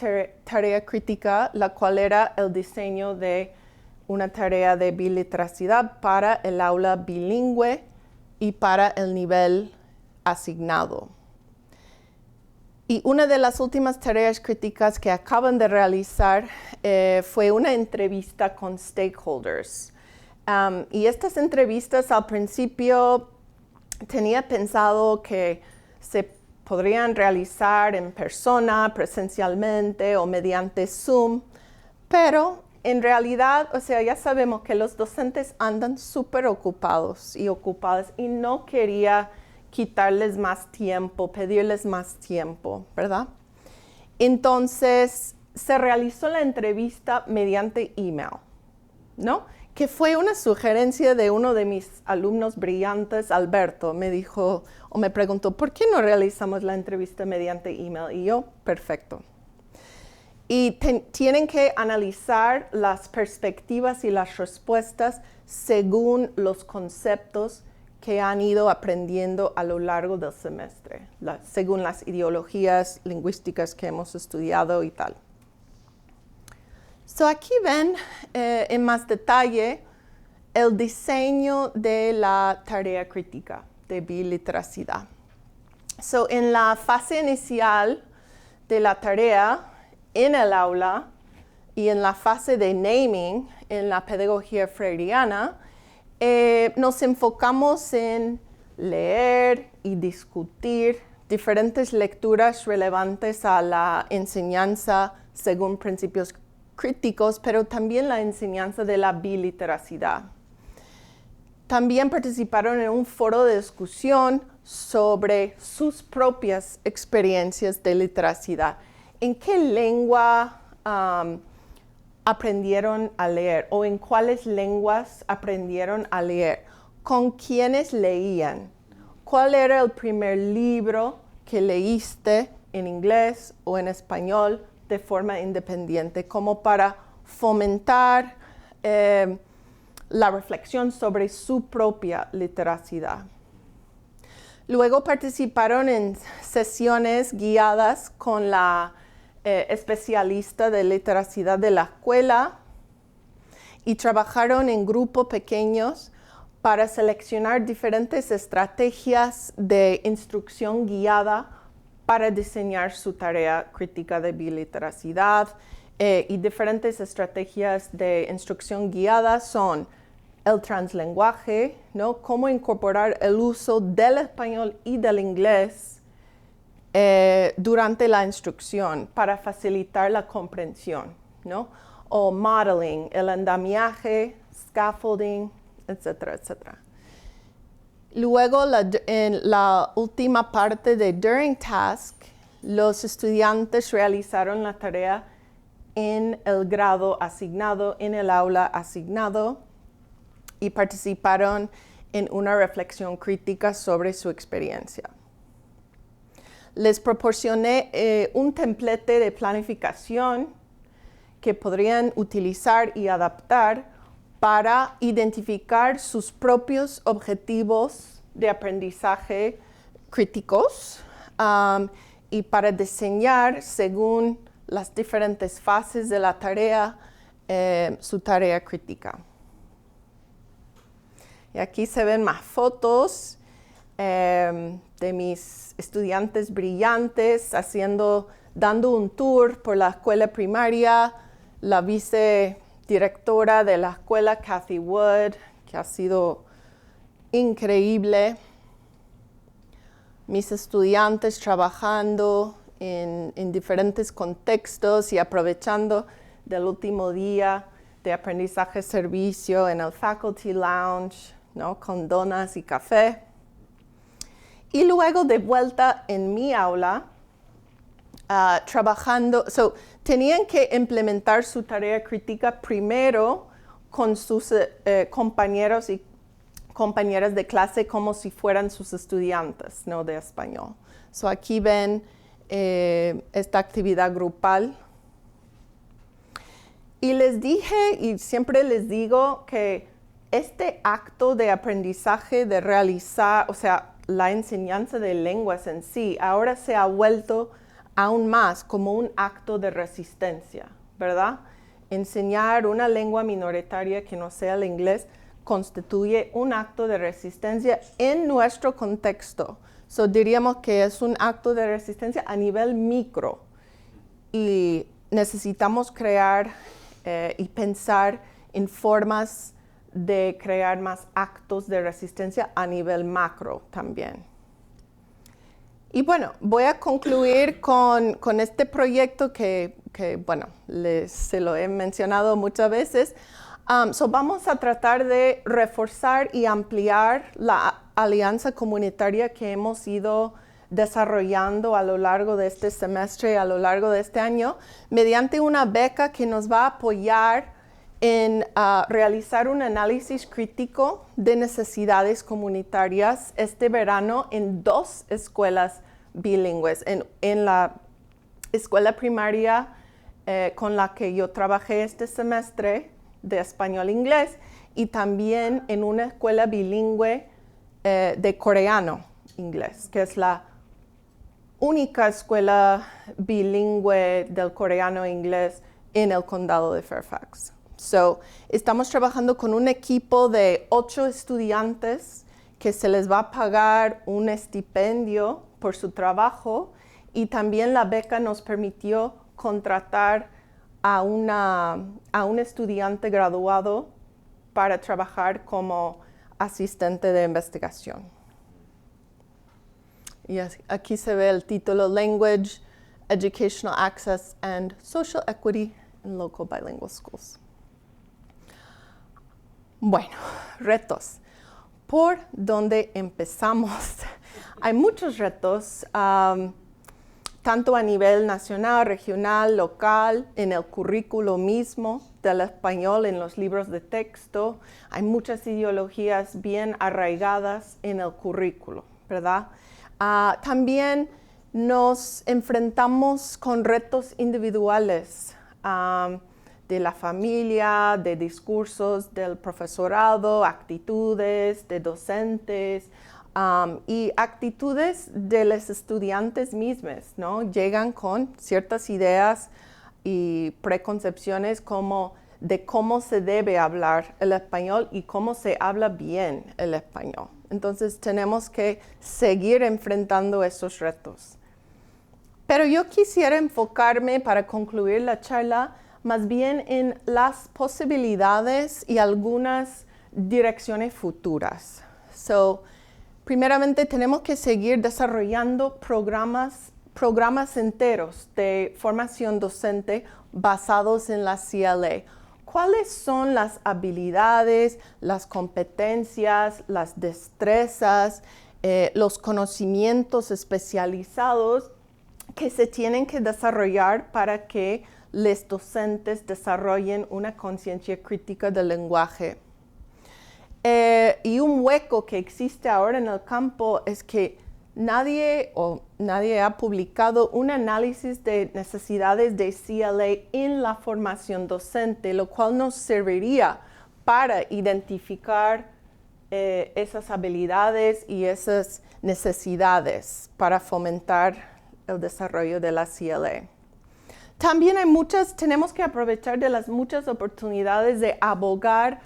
tarea crítica, la cual era el diseño de una tarea de biliteracidad para el aula bilingüe y para el nivel asignado. Y una de las últimas tareas críticas que acaban de realizar fue una entrevista con stakeholders. Y estas entrevistas al principio tenía pensado que se podrían realizar en persona, presencialmente o mediante Zoom, pero en realidad, o sea, ya sabemos que los docentes andan súper ocupados y ocupadas y no quería quitarles más tiempo, pedirles más tiempo, ¿verdad? Entonces, se realizó la entrevista mediante email, ¿no? Que fue una sugerencia de uno de mis alumnos brillantes, Alberto, me dijo o me preguntó, ¿por qué no realizamos la entrevista mediante email? Y yo, perfecto. Y tienen que analizar las perspectivas y las respuestas según los conceptos que han ido aprendiendo a lo largo del semestre, según las ideologías lingüísticas que hemos estudiado y tal. So aquí ven en más detalle el diseño de la tarea crítica de biliteracidad. So en la fase inicial de la tarea en el aula y en la fase de naming en la pedagogía freiriana, nos enfocamos en leer y discutir diferentes lecturas relevantes a la enseñanza según principios críticos, pero también la enseñanza de la biliteracidad. También participaron en un foro de discusión sobre sus propias experiencias de literacidad. ¿En qué lengua aprendieron a leer o en cuáles lenguas aprendieron a leer? ¿Con quiénes leían? ¿Cuál era el primer libro que leíste en inglés o en español de forma independiente, como para fomentar la reflexión sobre su propia literacidad? Luego participaron en sesiones guiadas con la especialista de literacidad de la escuela y trabajaron en grupos pequeños para seleccionar diferentes estrategias de instrucción guiada para diseñar su tarea crítica de biliteracidad. Y diferentes estrategias de instrucción guiada son el translenguaje, ¿no? Cómo incorporar el uso del español y del inglés durante la instrucción para facilitar la comprensión, ¿no? O modeling, el andamiaje, scaffolding, etcétera, etcétera. Luego, en la última parte de During Task, los estudiantes realizaron la tarea en el grado asignado, en el aula asignado, y participaron en una reflexión crítica sobre su experiencia. Les proporcioné un templete de planificación que podrían utilizar y adaptar para identificar sus propios objetivos de aprendizaje críticos y para diseñar según las diferentes fases de la tarea, su tarea crítica. Y aquí se ven más fotos de mis estudiantes brillantes dando un tour por la escuela primaria, la vicedirectora de la escuela, Kathy Wood, que ha sido increíble. Mis estudiantes trabajando en diferentes contextos y aprovechando del último día de aprendizaje-servicio en el Faculty Lounge, ¿no? Con donas y café. Y luego de vuelta en mi aula, trabajando, tenían que implementar su tarea crítica primero con sus compañeros y compañeras de clase como si fueran sus estudiantes, ¿no? De español. Aquí ven esta actividad grupal. Y les dije, y siempre les digo, que este acto de aprendizaje, de realizar, la enseñanza de lenguas en sí, ahora se ha vuelto aún más como un acto de resistencia, ¿verdad? Enseñar una lengua minoritaria que no sea el inglés constituye un acto de resistencia en nuestro contexto. Diríamos que es un acto de resistencia a nivel micro y necesitamos crear y pensar en formas de crear más actos de resistencia a nivel macro también. Y bueno, voy a concluir con este proyecto que se lo he mencionado muchas veces. Vamos a tratar de reforzar y ampliar la alianza comunitaria que hemos ido desarrollando a lo largo de este semestre, a lo largo de este año, mediante una beca que nos va a apoyar en realizar un análisis crítico de necesidades comunitarias este verano en 2 escuelas bilingües. En la escuela primaria con la que yo trabajé este semestre de español-inglés y también en una escuela bilingüe de coreano-inglés, que es la única escuela bilingüe del coreano-inglés en el condado de Fairfax. Estamos trabajando con un equipo de 8 estudiantes que se les va a pagar un estipendio por su trabajo y también la beca nos permitió contratar a un estudiante graduado para trabajar como asistente de investigación. Y aquí se ve el título Language, Educational Access and Social Equity in Local Bilingual Schools. Bueno, retos. ¿Por dónde empezamos? Hay muchos retos, tanto a nivel nacional, regional, local, en el currículo mismo del español, en los libros de texto. Hay muchas ideologías bien arraigadas en el currículo, ¿verdad? También nos enfrentamos con retos individuales de la familia, de discursos del profesorado, actitudes de docentes y actitudes de los estudiantes mismos, ¿no? Llegan con ciertas ideas y preconcepciones como de cómo se debe hablar el español y cómo se habla bien el español. Entonces tenemos que seguir enfrentando esos retos. Pero yo quisiera enfocarme para concluir la charla más bien en las posibilidades y algunas direcciones futuras. Primeramente tenemos que seguir desarrollando programas enteros de formación docente basados en la CLA. ¿Cuáles son las habilidades, las competencias, las destrezas, los conocimientos especializados que se tienen que desarrollar para que los docentes desarrollen una conciencia crítica del lenguaje? Y un hueco que existe ahora en el campo es que nadie ha publicado un análisis de necesidades de CLA en la formación docente, lo cual nos serviría para identificar esas habilidades y esas necesidades para fomentar el desarrollo de la CLA. También tenemos que aprovechar de las muchas oportunidades de abogar,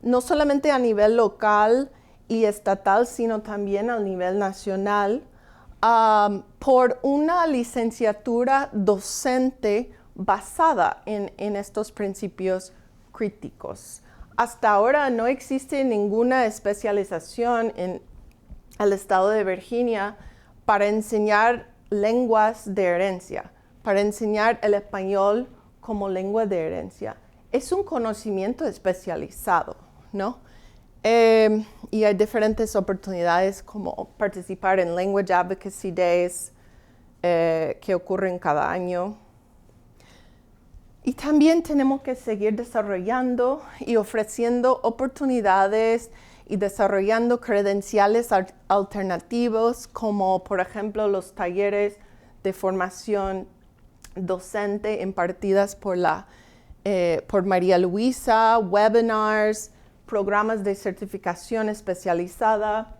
no solamente a nivel local y estatal, sino también a nivel nacional, por una licenciatura docente basada en estos principios críticos. Hasta ahora no existe ninguna especialización en el estado de Virginia para enseñar lenguas de herencia, para enseñar el español como lengua de herencia. Es un conocimiento especializado, ¿no? Y hay diferentes oportunidades como participar en Language Advocacy Days que ocurren cada año. Y también tenemos que seguir desarrollando y ofreciendo oportunidades y desarrollando credenciales alternativos, como por ejemplo los talleres de formación docente impartidas por María Luisa, webinars, programas de certificación especializada,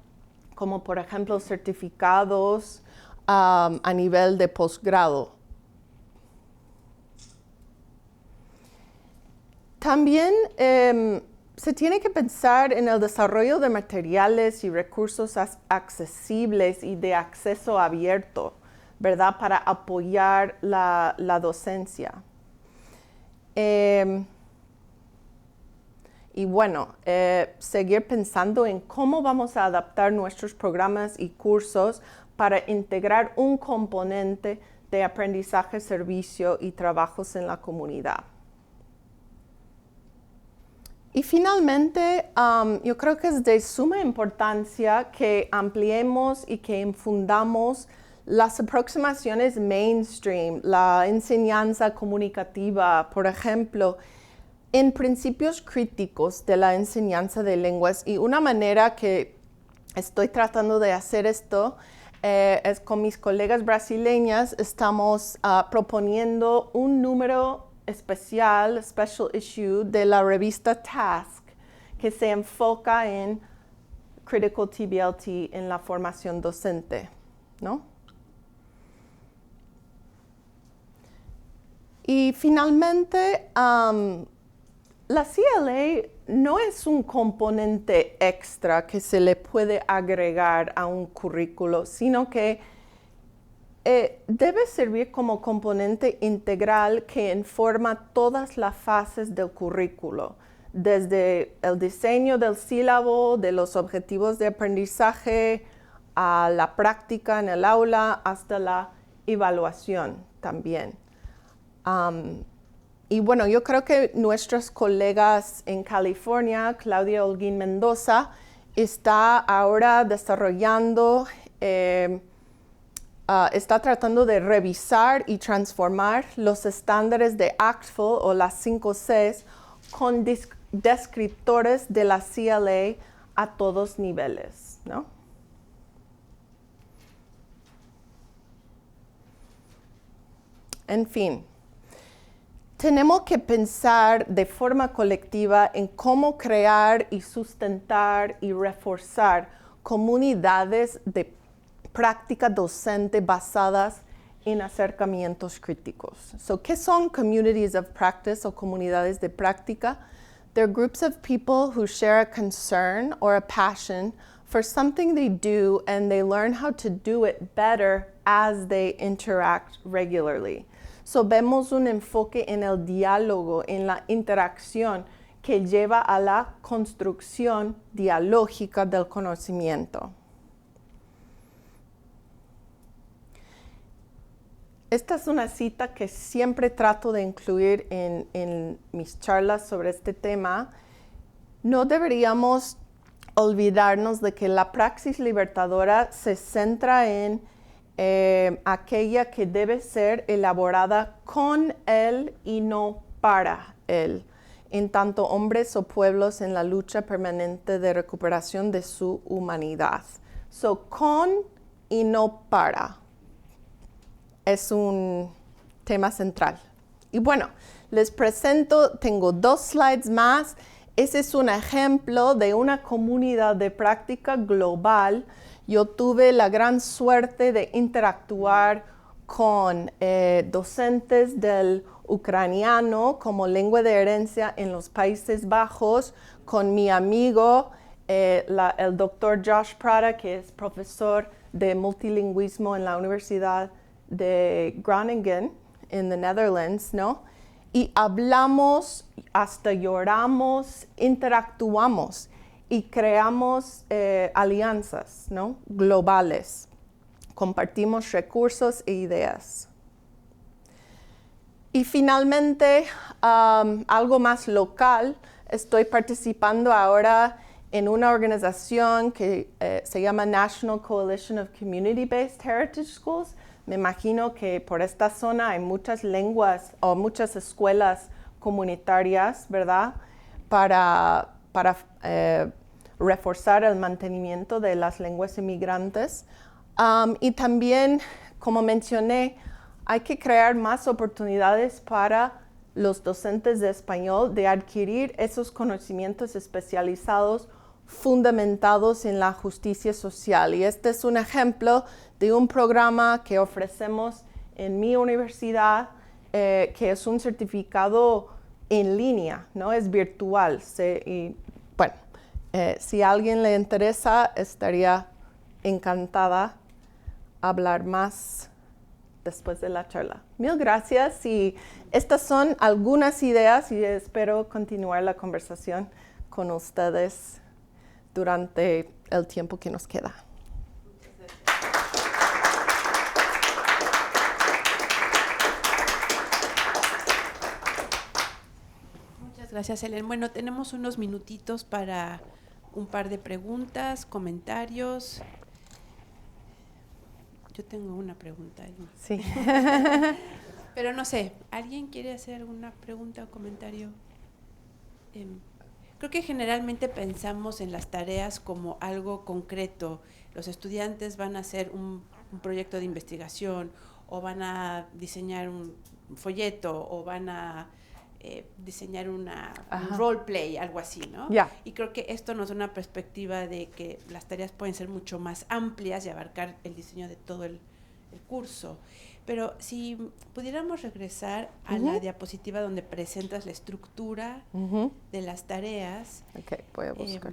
como por ejemplo certificados a nivel de posgrado. También se tiene que pensar en el desarrollo de materiales y recursos accesibles y de acceso abierto, ¿verdad? Para apoyar la docencia. Y bueno, seguir pensando en cómo vamos a adaptar nuestros programas y cursos para integrar un componente de aprendizaje, servicio y trabajos en la comunidad. Y finalmente, yo creo que es de suma importancia que ampliemos y que infundamos las aproximaciones mainstream, la enseñanza comunicativa, por ejemplo, en principios críticos de la enseñanza de lenguas. Y una manera que estoy tratando de hacer esto es con mis colegas brasileñas. Estamos proponiendo un número especial, special issue, de la revista Task, que se enfoca en Critical TBLT en la formación docente, ¿no? Y finalmente, la CLA no es un componente extra que se le puede agregar a un currículo, sino que debe servir como componente integral que informa todas las fases del currículo, desde el diseño del sílabo, de los objetivos de aprendizaje, a la práctica en el aula, hasta la evaluación también. Y bueno, yo creo que nuestras colegas en California, Claudia Holguín Mendoza, está ahora desarrollando, está tratando de revisar y transformar los estándares de ACTFL o las 5 Cs con descriptores de la CLA a todos niveles, ¿no? En fin. Tenemos que pensar de forma colectiva en cómo crear y sustentar y reforzar comunidades de práctica docente basadas en acercamientos críticos. ¿Qué son communities of practice o comunidades de práctica? They're groups of people who share a concern or a passion for something they do, and they learn how to do it better as they interact regularly. Vemos un enfoque en el diálogo, en la interacción que lleva a la construcción dialógica del conocimiento. Esta es una cita que siempre trato de incluir en mis charlas sobre este tema. No deberíamos olvidarnos de que la praxis libertadora se centra en aquella que debe ser elaborada con él y no para él, en tanto hombres o pueblos en la lucha permanente de recuperación de su humanidad. Con y no para es un tema central. Y bueno, les presento, tengo 2 slides más. Ese es un ejemplo de una comunidad de práctica global. Yo tuve la gran suerte de interactuar con docentes del ucraniano como lengua de herencia en los Países Bajos, con mi amigo, el doctor Josh Prada, que es profesor de multilingüismo en la Universidad de Groningen, en the Netherlands, ¿no? Y hablamos, hasta lloramos, interactuamos y creamos alianzas, ¿no? Globales. Compartimos recursos e ideas. Y finalmente, algo más local, estoy participando ahora en una organización que se llama National Coalition of Community-Based Heritage Schools. Me imagino que por esta zona hay muchas lenguas o muchas escuelas comunitarias, ¿verdad? Para reforzar el mantenimiento de las lenguas inmigrantes. Y también, como mencioné, hay que crear más oportunidades para los docentes de español de adquirir esos conocimientos especializados fundamentados en la justicia social. Y este es un ejemplo de un programa que ofrecemos en mi universidad, que es un certificado en línea, ¿no? Es virtual. Si a alguien le interesa, estaría encantada hablar más después de la charla. Mil gracias, y estas son algunas ideas y espero continuar la conversación con ustedes durante el tiempo que nos queda. Muchas gracias, Helen. Bueno, tenemos unos minutitos para un par de preguntas, comentarios. Yo tengo una pregunta ahí. Sí. Pero no sé, ¿alguien quiere hacer alguna pregunta o comentario? Creo que generalmente pensamos en las tareas como algo concreto. Los estudiantes van a hacer un proyecto de investigación, o van a diseñar un folleto, o van a diseñar un roleplay, algo así, ¿no? Yeah. Y creo que esto nos da una perspectiva de que las tareas pueden ser mucho más amplias y abarcar el diseño de todo el curso. Pero si pudiéramos regresar a la diapositiva donde presentas la estructura de las tareas. Ok, voy a buscar.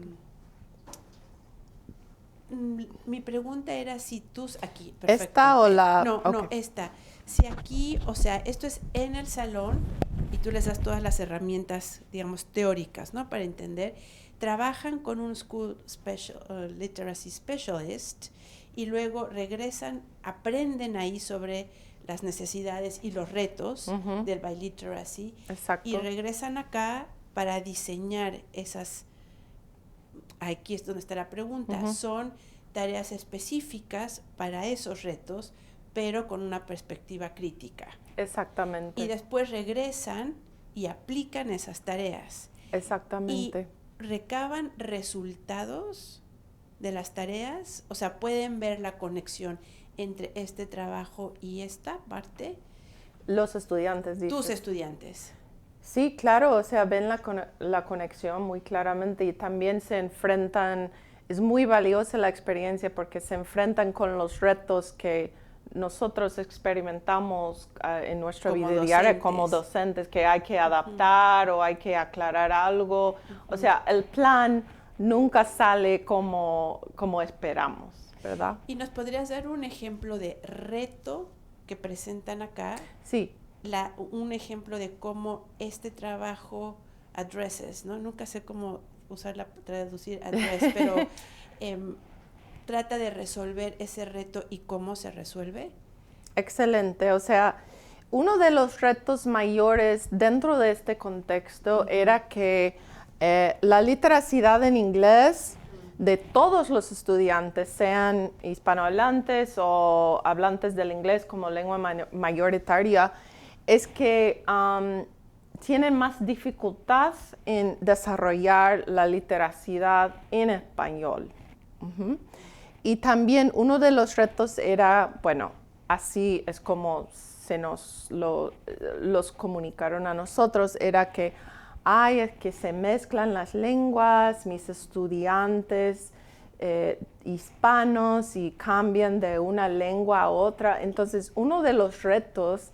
Mi pregunta era si tú aquí, perfecto. ¿Esta o la...? No, okay. no, esta. Si aquí, o sea, esto es en el salón y tú les das todas las herramientas, digamos, teóricas, ¿no? Para entender. Trabajan con un School Literacy Specialist y luego regresan, aprenden ahí sobre las necesidades y los retos del biliteracy. Exacto. Y regresan acá para diseñar esas. Aquí es donde está la pregunta. Son tareas específicas para esos retos, pero con una perspectiva crítica. Exactamente. Y después regresan y aplican esas tareas. Exactamente. Y recaban resultados de las tareas, o sea, pueden ver la conexión entre este trabajo y esta parte. Los estudiantes, dices. Tus estudiantes. Sí, claro, o sea, ven la conexión muy claramente y también se enfrentan, es muy valiosa la experiencia porque se enfrentan con los retos que nosotros experimentamos en nuestra vida diaria como docentes, que hay que adaptar o hay que aclarar algo. O sea, el plan nunca sale como esperamos, ¿verdad? ¿Y nos podrías dar un ejemplo de reto que presentan acá? Sí. Un ejemplo de cómo este trabajo addresses, ¿no? Nunca sé cómo traducir address, pero trata de resolver ese reto y cómo se resuelve. Excelente, o sea, uno de los retos mayores dentro de este contexto era que la literacidad en inglés de todos los estudiantes, sean hispanohablantes o hablantes del inglés como lengua mayoritaria, es que tienen más dificultad en desarrollar la literacidad en español. Y también uno de los retos era, bueno, así es como los comunicaron a nosotros, era que es que se mezclan las lenguas, mis estudiantes hispanos y cambian de una lengua a otra. Entonces, uno de los retos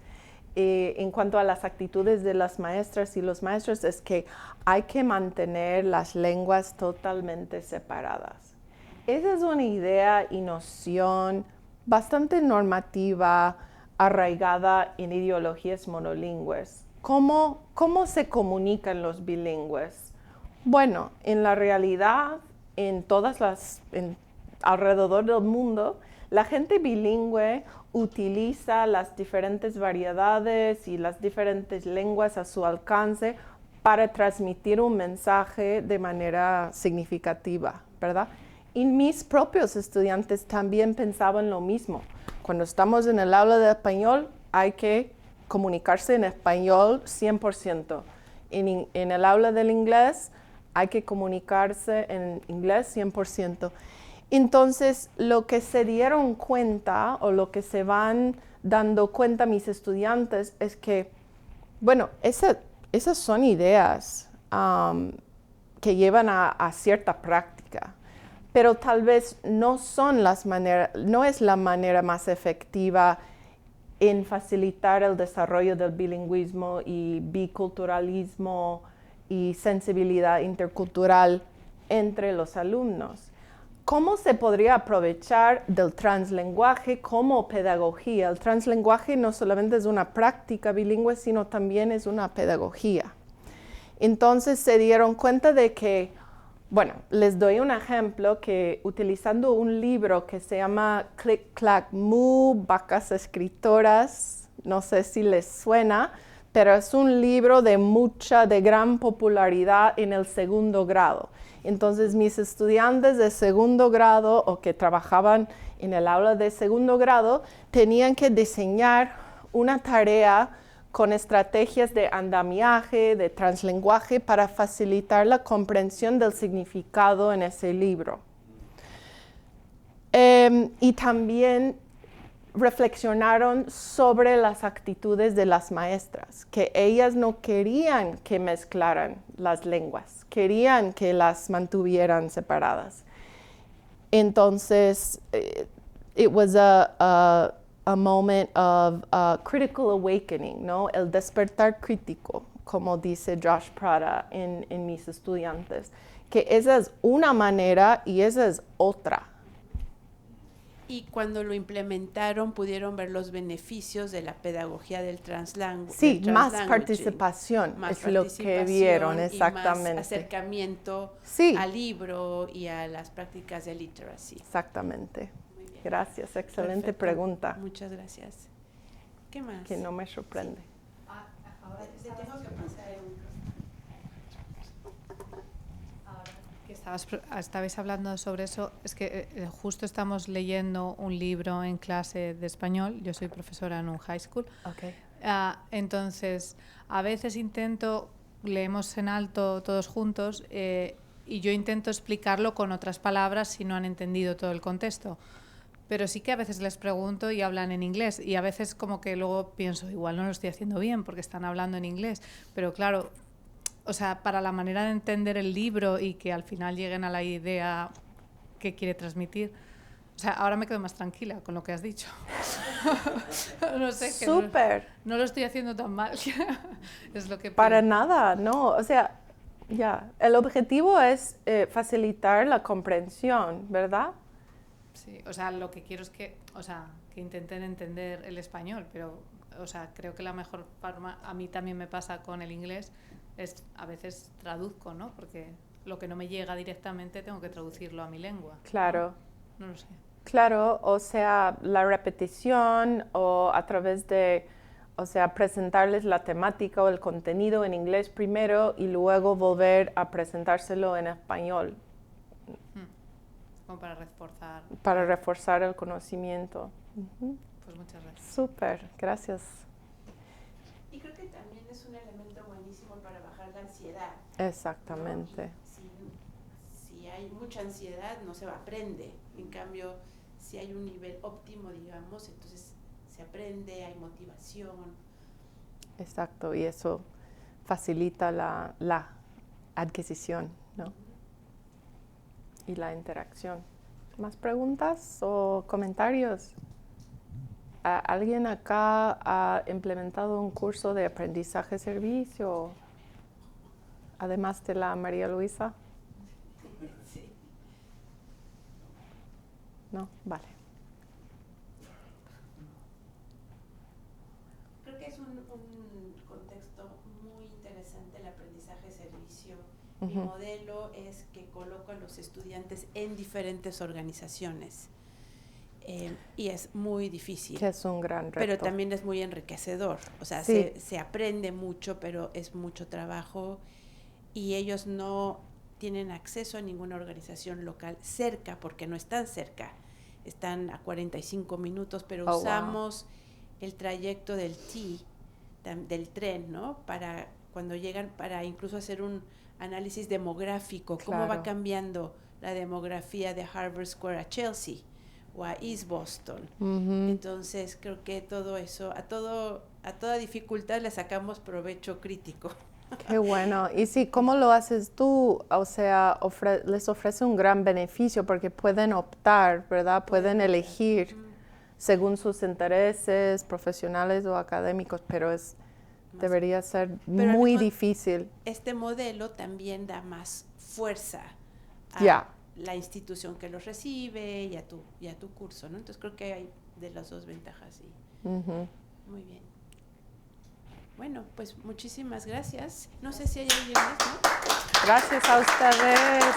en cuanto a las actitudes de las maestras y los maestros es que hay que mantener las lenguas totalmente separadas. Esa es una idea y noción bastante normativa, arraigada en ideologías monolingües. ¿Cómo se comunican los bilingües? Bueno, en la realidad, alrededor del mundo, la gente bilingüe utiliza las diferentes variedades y las diferentes lenguas a su alcance para transmitir un mensaje de manera significativa, ¿verdad? Y mis propios estudiantes también pensaban lo mismo. Cuando estamos en el aula de español, hay que comunicarse en español 100%. En el aula del inglés, hay que comunicarse en inglés 100%. Entonces, lo que se dieron cuenta o lo que se van dando cuenta mis estudiantes es que, bueno, esas son ideas que llevan a cierta práctica, pero tal vez no es la manera más efectiva en facilitar el desarrollo del bilingüismo y biculturalismo y sensibilidad intercultural entre los alumnos. ¿Cómo se podría aprovechar del translenguaje como pedagogía? El translenguaje no solamente es una práctica bilingüe, sino también es una pedagogía. Entonces se dieron cuenta de que, bueno, les doy un ejemplo que utilizando un libro que se llama Click, Clack, Moo, Vacas Escritoras, no sé si les suena, pero es un libro de gran popularidad en el segundo grado. Entonces, mis estudiantes de segundo grado o que trabajaban en el aula de segundo grado tenían que diseñar una tarea con estrategias de andamiaje, de translenguaje, para facilitar la comprensión del significado en ese libro. Y también reflexionaron sobre las actitudes de las maestras, que ellas no querían que mezclaran las lenguas, querían que las mantuvieran separadas. Entonces, it was a moment of critical awakening, ¿no? El despertar crítico, como dice Josh Prada en mis estudiantes, que esa es una manera y esa es otra. Y cuando lo implementaron, pudieron ver los beneficios de la pedagogía del translanguage. Sí, más participación es lo que vieron, exactamente. Y más acercamiento al libro y a las prácticas de literacy. Exactamente. Muy bien. Gracias, excelente Perfecto. Pregunta. Muchas gracias. ¿Qué más? Que no me sorprende. Sí. Ahora te tengo que pasar Estabais hablando sobre eso, es que justo estamos leyendo un libro en clase de español, yo soy profesora en un high school, Okay. Entonces a veces leemos en alto todos juntos y yo intento explicarlo con otras palabras si no han entendido todo el contexto, pero sí que a veces les pregunto y hablan en inglés y a veces como que luego pienso, igual no lo estoy haciendo bien porque están hablando en inglés, pero claro, o sea, para la manera de entender el libro y que al final lleguen a la idea que quiere transmitir. O sea, ahora me quedo más tranquila con lo que has dicho. No sé, que Súper. no lo estoy haciendo tan mal. Es lo que Para nada, no. O sea, el objetivo es facilitar la comprensión, ¿verdad? Sí, o sea, lo que quiero es que intenten entender el español, pero, o sea, creo que la mejor forma, a mí también me pasa con el inglés, es a veces traduzco, ¿no? Porque lo que no me llega directamente tengo que traducirlo a mi lengua. Claro. No lo sé. Claro, o sea, la repetición o a través de, o sea, presentarles la temática o el contenido en inglés primero y luego volver a presentárselo en español. Como para reforzar. Para reforzar el conocimiento. Pues muchas gracias. Súper, gracias. Y creo que también es un elemento buenísimo para bajar la ansiedad. Exactamente. Si hay mucha ansiedad, no se aprende. En cambio, si hay un nivel óptimo, digamos, entonces se aprende, hay motivación. Exacto, y eso facilita la adquisición, ¿no? Y la interacción. ¿Más preguntas o comentarios? ¿Alguien acá ha implementado un curso de aprendizaje-servicio, además de la María Luisa? Sí. No, vale. Creo que es un contexto muy interesante el aprendizaje-servicio. Mi modelo es que coloco a los estudiantes en diferentes organizaciones. Y es muy difícil. Que es un gran reto. Pero también es muy enriquecedor. O sea, sí. se aprende mucho, pero es mucho trabajo. Y ellos no tienen acceso a ninguna organización local cerca, porque no están cerca. Están a 45 minutos, pero usamos el trayecto del del tren, ¿no? Para cuando llegan, para incluso hacer un análisis demográfico. Cómo va cambiando la demografía de Harvard Square a Chelsea o a East Boston. Entonces creo que todo eso, a toda dificultad le sacamos provecho crítico. Qué bueno. Y sí, ¿cómo lo haces tú? O sea, les ofrece un gran beneficio porque pueden optar, ¿verdad? Pueden elegir según sus intereses profesionales o académicos, pero debería ser muy difícil. Este modelo también da más fuerza a la institución que los recibe y a tu curso, ¿no? Entonces creo que hay de las dos ventajas. Sí. Muy bien. Bueno, pues muchísimas gracias. No sé si hay alguien más, ¿no? Gracias a ustedes.